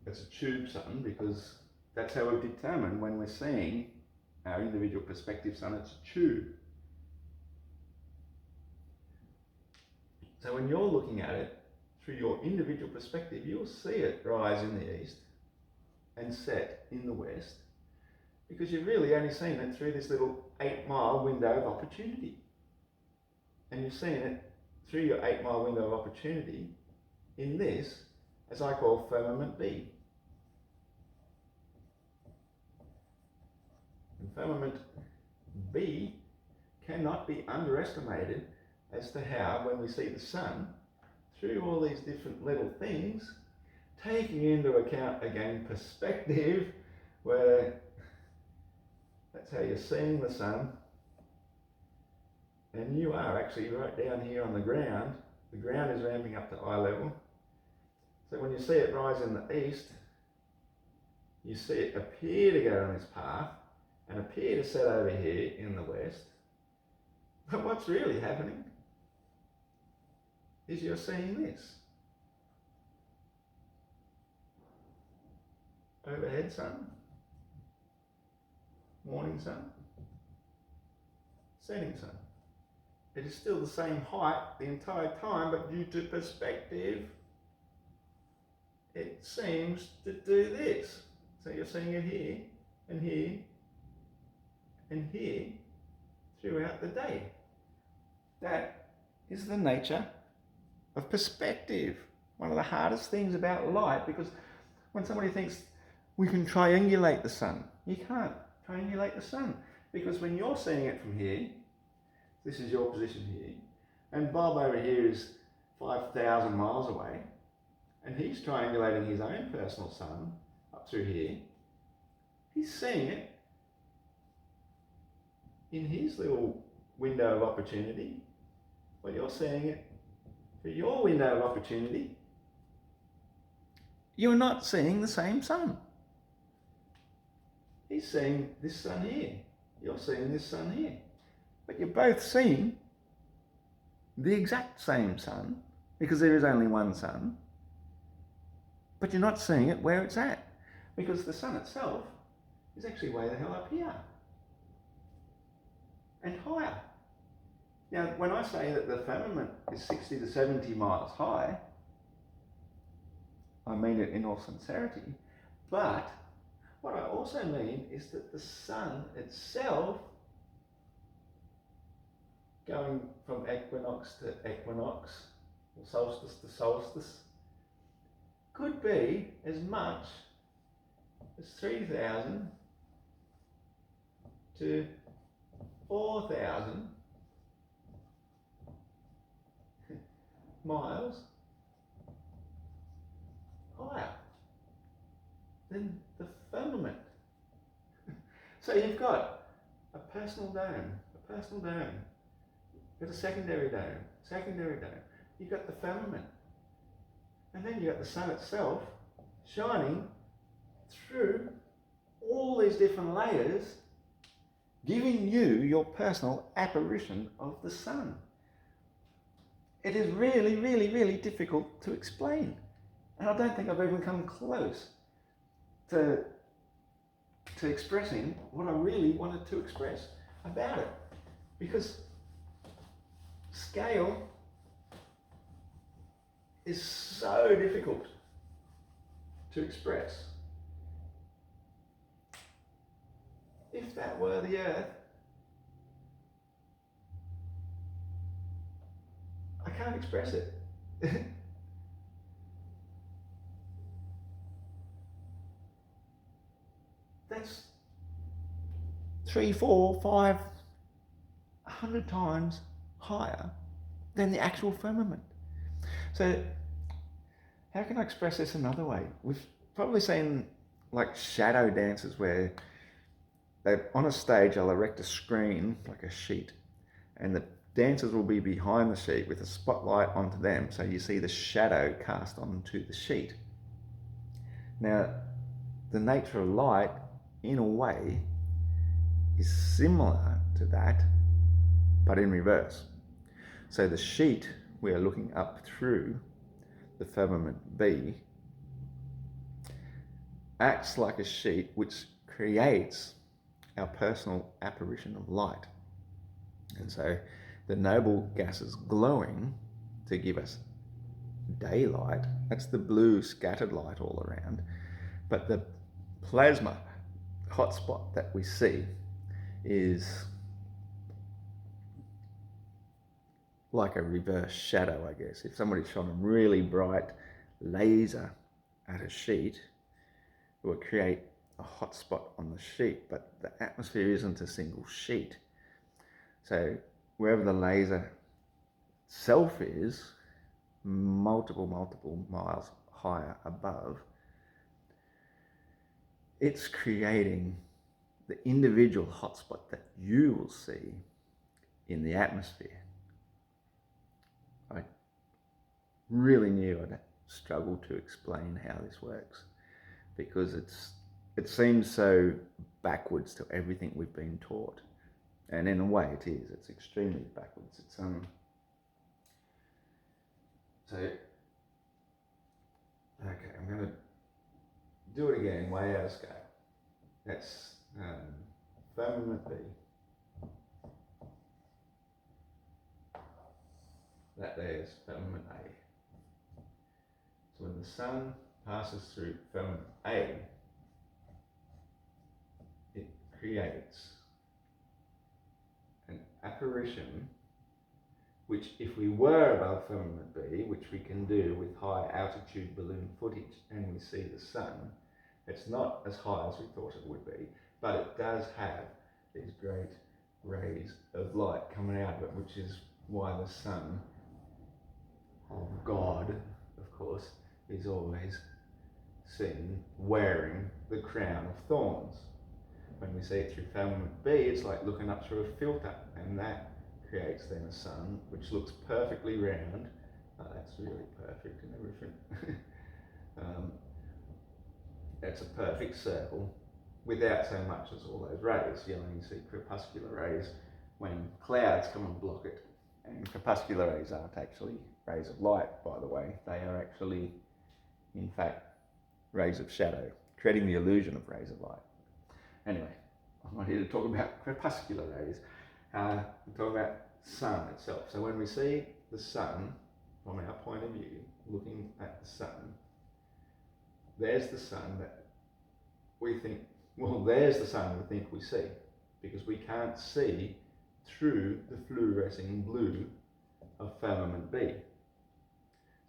It's a tube sun because that's how we've determined when we're seeing our individual perspective sun, it's a tube. So when you're looking at it through your individual perspective, you'll see it rise in the east and set in the west, because you've really only seen it through this little 8-mile window of opportunity. And you've seen it through your 8-mile window of opportunity in this, as I call firmament B. And firmament B cannot be underestimated as to how, when we see the sun through all these different little things, taking into account again perspective, where That's how you're seeing the sun. And you are actually right down here on the ground. The ground is ramping up to eye level. So when you see it rise in the east, you see it appear to go on this path and appear to set over here in the west. But what's really happening is you're seeing this. Overhead sun, morning sun, setting sun. It is still the same height the entire time, but due to perspective, it seems to do this. So you're seeing it here, and here, and here, throughout the day. That is the nature of perspective. One of the hardest things about light, because when somebody thinks we can triangulate the sun, you can't triangulate the sun, because when you're seeing it from here, this is your position here, and Bob over here is 5,000 miles away, and he's triangulating his own personal sun up through here. He's seeing it in his little window of opportunity, but you're seeing it through your window of opportunity. You're not seeing the same sun. He's seeing this sun here. You're seeing this sun here. But you're both seeing the exact same sun, because there is only one sun, but you're not seeing it where it's at, because the sun itself is actually way the hell up here and higher. Now, when I say that the firmament is 60 to 70 miles high, I mean it in all sincerity, but what I also mean is that the sun itself, going from equinox to equinox, or solstice to solstice, could be as much as 3,000 to 4,000 miles higher than the firmament. So you've got a personal dome, you've got a secondary dome, you've got the firmament, and then you've got the sun itself shining through all these different layers, giving you your personal apparition of the sun. It is really, really, really difficult to explain. And I don't think I've even come close to expressing what I really wanted to express about it. Because scale is so difficult to express. If that were the earth, I can't express it. That's 3, 4, 5, 100 times higher than the actual firmament. So how can I express this another way? We've probably seen like shadow dances where on a stage they'll erect a screen, like a sheet, and the dancers will be behind the sheet with a spotlight onto them, so you see the shadow cast onto the sheet. Now, the nature of light, in a way, is similar to that, but in reverse. So the sheet we are looking up through, the firmament B, acts like a sheet which creates our personal apparition of light. And so the noble gases glowing to give us daylight, that's the blue scattered light all around, but the plasma hotspot that we see is like a reverse shadow, I guess. If somebody shone a really bright laser at a sheet, it would create a hotspot on the sheet, but the atmosphere isn't a single sheet. So wherever the laser itself is, multiple miles higher above, it's creating the individual hotspot that you will see in the atmosphere. I really knew I'd struggle to explain how this works, because it seems so backwards to everything we've been taught. And in a way it is. It's extremely backwards. It's so okay, I'm gonna do it again, way out of scale. That's firmament B. That there's firmament A. So when the sun passes through firmament A, it creates an apparition which, if we were above firmament B, which we can do with high altitude balloon footage, and we see the sun, it's not as high as we thought it would be, but it does have these great rays of light coming out of it, which is why the Son of God, of course, is always seen wearing the crown of thorns. When we see it through firmament B, it's like looking up through a filter, and that creates then a sun which looks perfectly round. Oh, that's really perfect and everything. That's a perfect circle without so much as all those rays. You only see crepuscular rays when clouds come and block it. And crepuscular rays aren't actually rays of light, by the way. They are actually, in fact, rays of shadow, creating the illusion of rays of light. Anyway, I'm not here to talk about crepuscular rays. I'm talking about sun itself. So when we see the sun, from our point of view, looking at the sun, there's the sun that we think, well, there's the sun we think we see, because we can't see through the fluorescing blue of firmament B.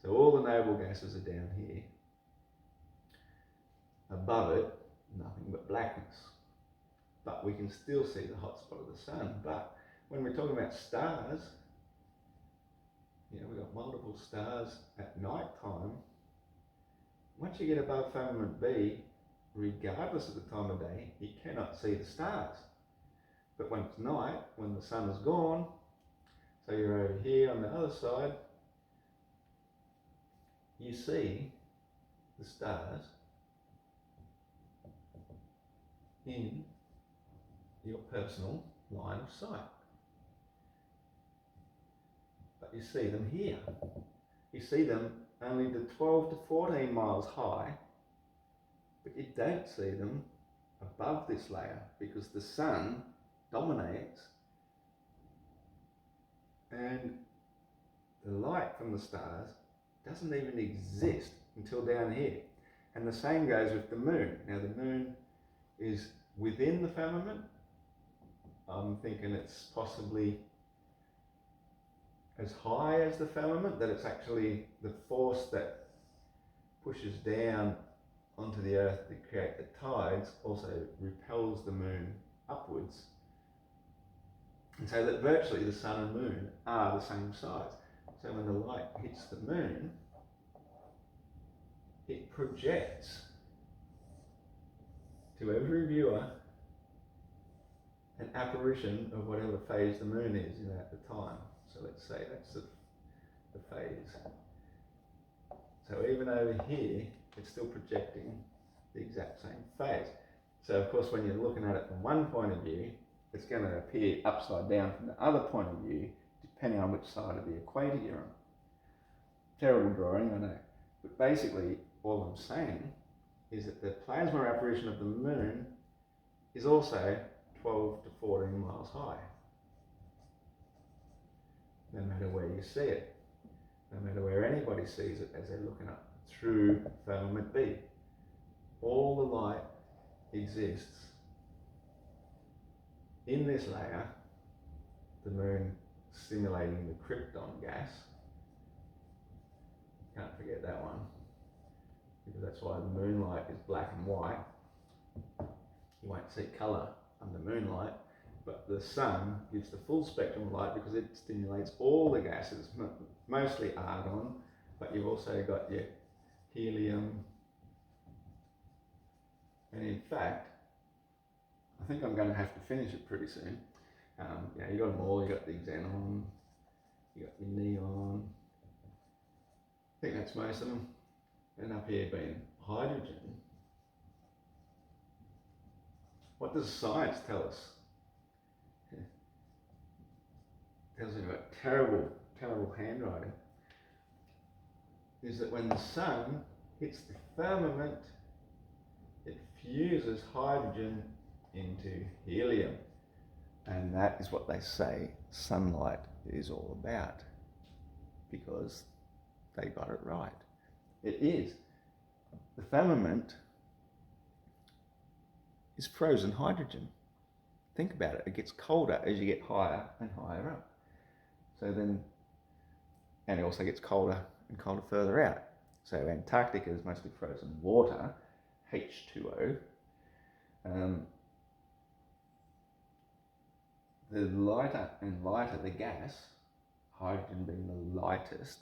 So all the noble gases are down here. Above it, nothing but blackness. But we can still see the hot spot of the sun. But when we're talking about stars, you know, we've got multiple stars at night time. Once you get above firmament B, regardless of the time of day, you cannot see the stars. But when it's night, when the sun is gone, so you're over here on the other side, you see the stars in your personal line of sight. But you see them here. You see them only to 12 to 14 miles high, but you don't see them above this layer because the sun dominates and the light from the stars doesn't even exist until down here. And the same goes with the moon. Now the moon is within the firmament. I'm thinking it's possibly as high as the firmament, that it's actually the force that pushes down onto the earth to create the tides also repels the moon upwards. And so that virtually the sun and moon are the same size. So when the light hits the moon, it projects to every viewer an apparition of whatever phase the moon is in at the time. So let's say that's the phase. So even over here, it's still projecting the exact same phase. So of course, when you're looking at it from one point of view, it's going to appear upside down from the other point of view, depending on which side of the equator you're on. Terrible drawing, I know. But basically, all I'm saying is that the plasma apparition of the moon is also 12 to 14 miles high. No matter where you see it, no matter where anybody sees it as they're looking up through firmament B. All the light exists in this layer, the moon stimulating the krypton gas. Can't forget that one, because that's why the moonlight is black and white. You won't see colour under moonlight, but the sun gives the full spectrum of light because it stimulates all the gases, mostly argon, but you've also got your helium. And in fact, I think I'm going to have to finish it pretty soon. Yeah, you got them all. You got the xenon, you got your neon. I think that's most of them. And up here being hydrogen. What does science tell us? It tells me about terrible, terrible handwriting. Is that when the sun hits the firmament, it fuses hydrogen into helium. And that is what they say sunlight is all about, because they got it right. It is. The firmament is frozen hydrogen. Think about it. It gets colder as you get higher and higher up. So then, and it also gets colder and colder further out. So Antarctica is mostly frozen water, H2O. The lighter and lighter the gas, hydrogen being the lightest.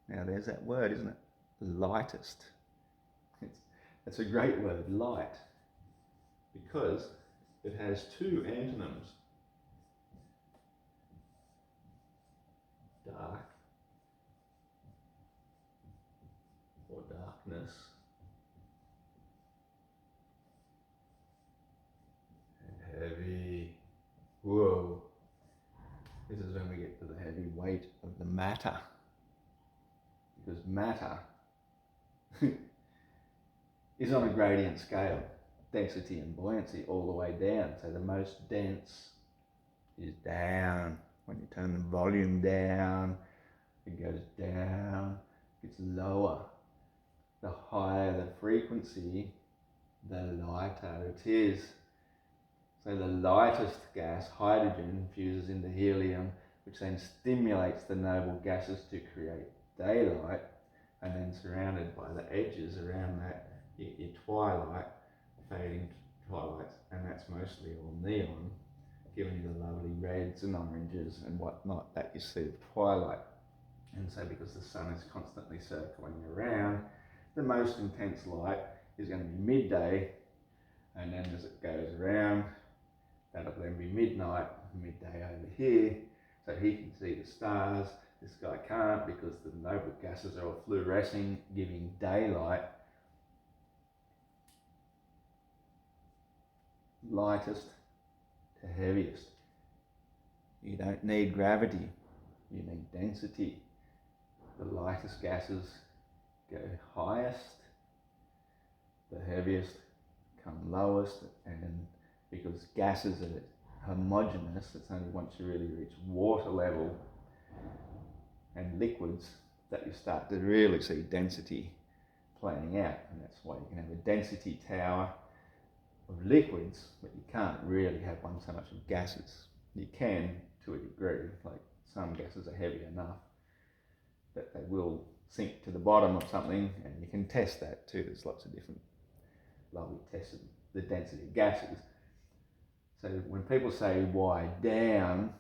Now there's that word, isn't it? Lightest. It's a great word, light, because it has two antonyms. Dark or darkness, and heavy. Whoa. This is when we get to the heavy weight of the matter. Because matter is on a gradient scale, density and buoyancy all the way down. So the most dense is down. When you turn the volume down, it goes down, it's lower. The higher the frequency, the lighter it is. So the lightest gas, hydrogen, fuses into helium, which then stimulates the noble gases to create daylight, and then surrounded by the edges around that, you get your twilight, fading twilights, and that's mostly all neon, giving you the lovely reds and oranges and whatnot that you see of twilight. And so because the sun is constantly circling around, the most intense light is going to be midday, and then as it goes around, that'll then be midnight, midday over here, so he can see the stars. This guy can't because the noble gases are all fluorescing, giving daylight. Lightest to heaviest. You don't need gravity, you need density. The lightest gases go highest, the heaviest come lowest, and because gases are homogeneous, it's only once you really reach water level and liquids that you start to really see density playing out. And that's why you can have a density tower of liquids, but you can't really have one so much of gases. You can to a degree, like some gases are heavy enough that they will sink to the bottom of something, and you can test that too. There's lots of different lovely tests of the density of gases. So when people say why down,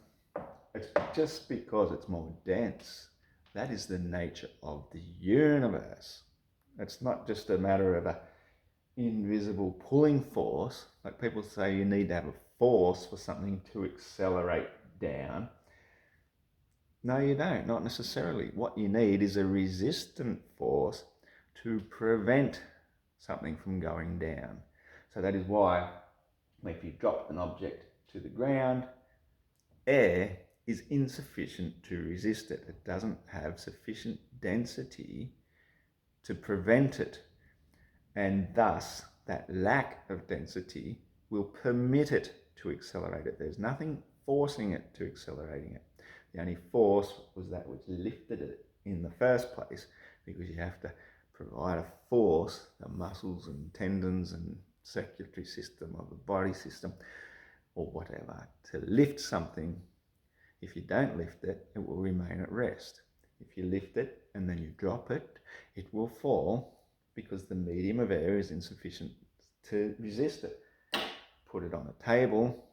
it's just because it's more dense. That is the nature of the universe. It's not just a matter of an invisible pulling force. Like people say you need to have a force for something to accelerate down. No, you don't, not necessarily. What you need is a resistant force to prevent something from going down. So that is why if you drop an object to the ground, air is insufficient to resist it. It doesn't have sufficient density to prevent it. And thus, that lack of density will permit it to accelerate it. There's nothing forcing it to accelerating it. The only force was that which lifted it in the first place, because you have to provide a force, the muscles and tendons and circulatory system of the body system or whatever, to lift something. If you don't lift it, it will remain at rest. If you lift it and then you drop it, it will fall because the medium of air is insufficient to resist it. Put it on a table,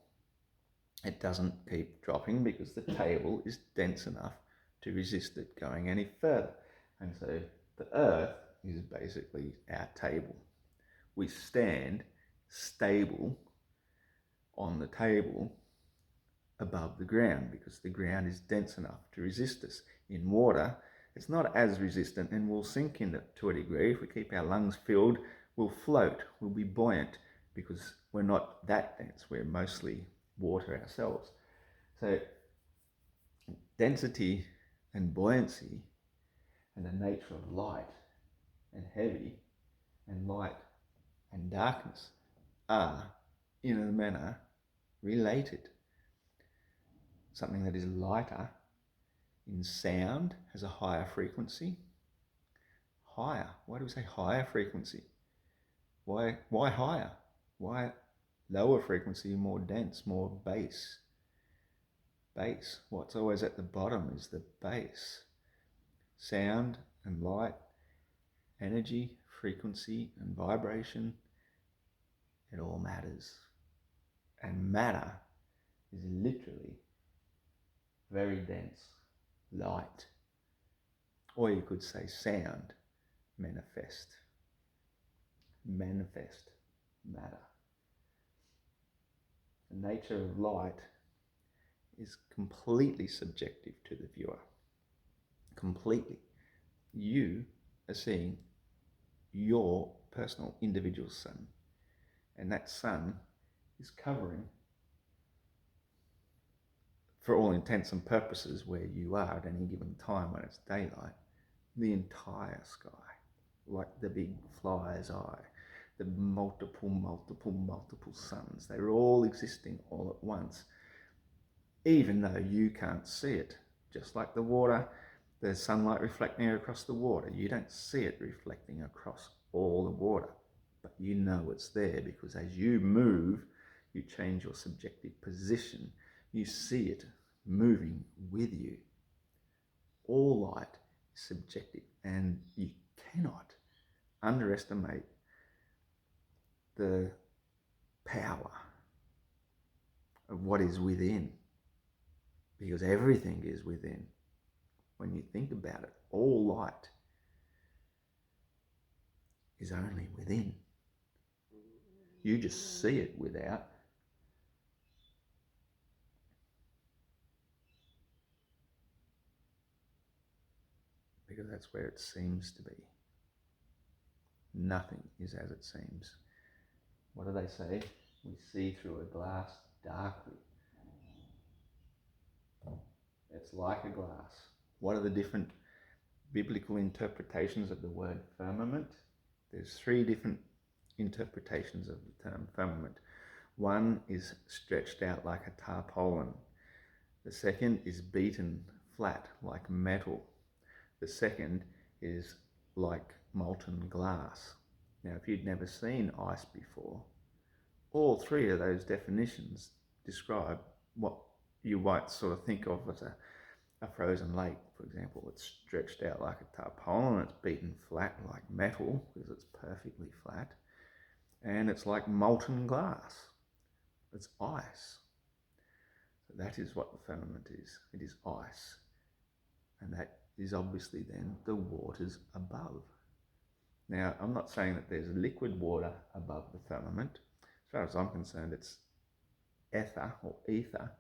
it doesn't keep dropping because the table is dense enough to resist it going any further. And so the earth is basically our table. We stand stable on the table above the ground because the ground is dense enough to resist us. In water, it's not as resistant and will sink in to a degree. If we keep our lungs filled, we'll float, we'll be buoyant because we're not that dense. We're mostly water ourselves. So density and buoyancy and the nature of light and heavy and light and darkness are, in a manner, related. Something that is lighter in sound has a higher frequency. Higher. Why do we say higher frequency? Why higher? Why lower frequency, more dense, more bass? Bass. What's always at the bottom is the bass. Sound and light, energy, frequency and vibration, it all matters. And matter is literally very dense, light. Or you could say sound, manifest. Manifest matter. The nature of light is completely subjective to the viewer. Completely. You are seeing your personal individual sun. And that sun is covering, for all intents and purposes, where you are at any given time when it's daylight, the entire sky, like the big fly's eye, the multiple suns. They're all existing all at once, even though you can't see it. Just like the water, there's sunlight reflecting across the water. You don't see it reflecting across all the water, but you know it's there because as you move, you change your subjective position. You see it moving with you. All light is subjective, and you cannot underestimate the power of what is within, because everything is within. When you think about it, all light is only within. You just see it without. Because that's where it seems to be. Nothing is as it seems. What do they say? We see through a glass darkly. It's like a glass. What are the different biblical interpretations of the word firmament? There's 3 different interpretations of the term firmament. One is stretched out like a tarpaulin. The second is beaten flat like metal. The second is like molten glass. Now, if you'd never seen ice before, all 3 of those definitions describe what you might sort of think of as a frozen lake, for example. It's stretched out like a tarpaulin, it's beaten flat like metal because it's perfectly flat, and it's like molten glass. It's ice. So that is what the firmament is. It is ice. And that is obviously then the waters above. Now, I'm not saying that there's liquid water above the firmament. As far as I'm concerned, it's ether or ether,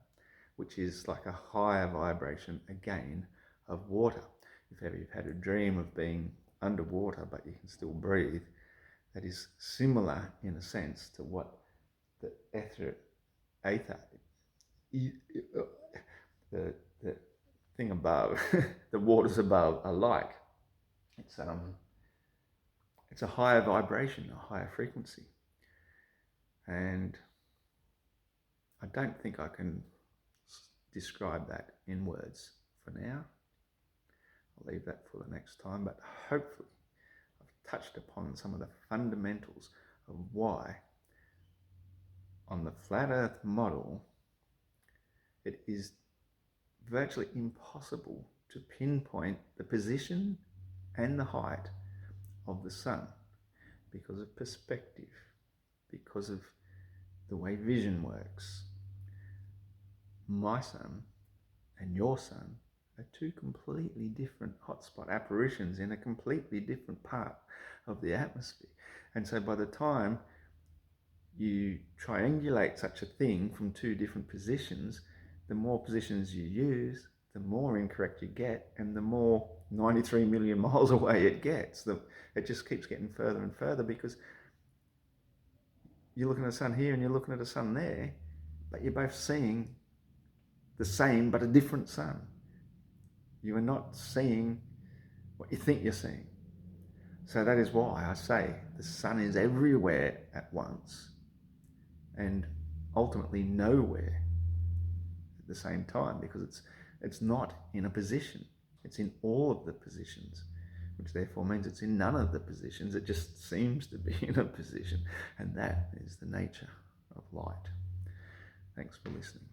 which is like a higher vibration again of water. If ever you've had a dream of being underwater but you can still breathe, that is similar in a sense to what the ether the thing above, the waters above are like. It's a higher vibration, a higher frequency. And I don't think I can describe that in words for now. I'll leave that for the next time, but hopefully I've touched upon some of the fundamentals of why on the flat earth model it is virtually impossible to pinpoint the position and the height of the sun because of perspective, because of the way vision works. My sun and your sun are 2 completely different hotspot apparitions in a completely different part of the atmosphere. And so by the time you triangulate such a thing from two different positions, the more positions you use, the more incorrect you get, and the more 93 million miles away it gets. It just keeps getting further and further, because you're looking at the sun here and you're looking at the sun there, but you're both seeing the same but a different sun. You are not seeing what you think you're seeing. So that is why I say the sun is everywhere at once and ultimately nowhere at the same time, because it's not in a position. It's in all of the positions, which therefore means it's in none of the positions. It just seems to be in a position, and that is the nature of light. Thanks for listening.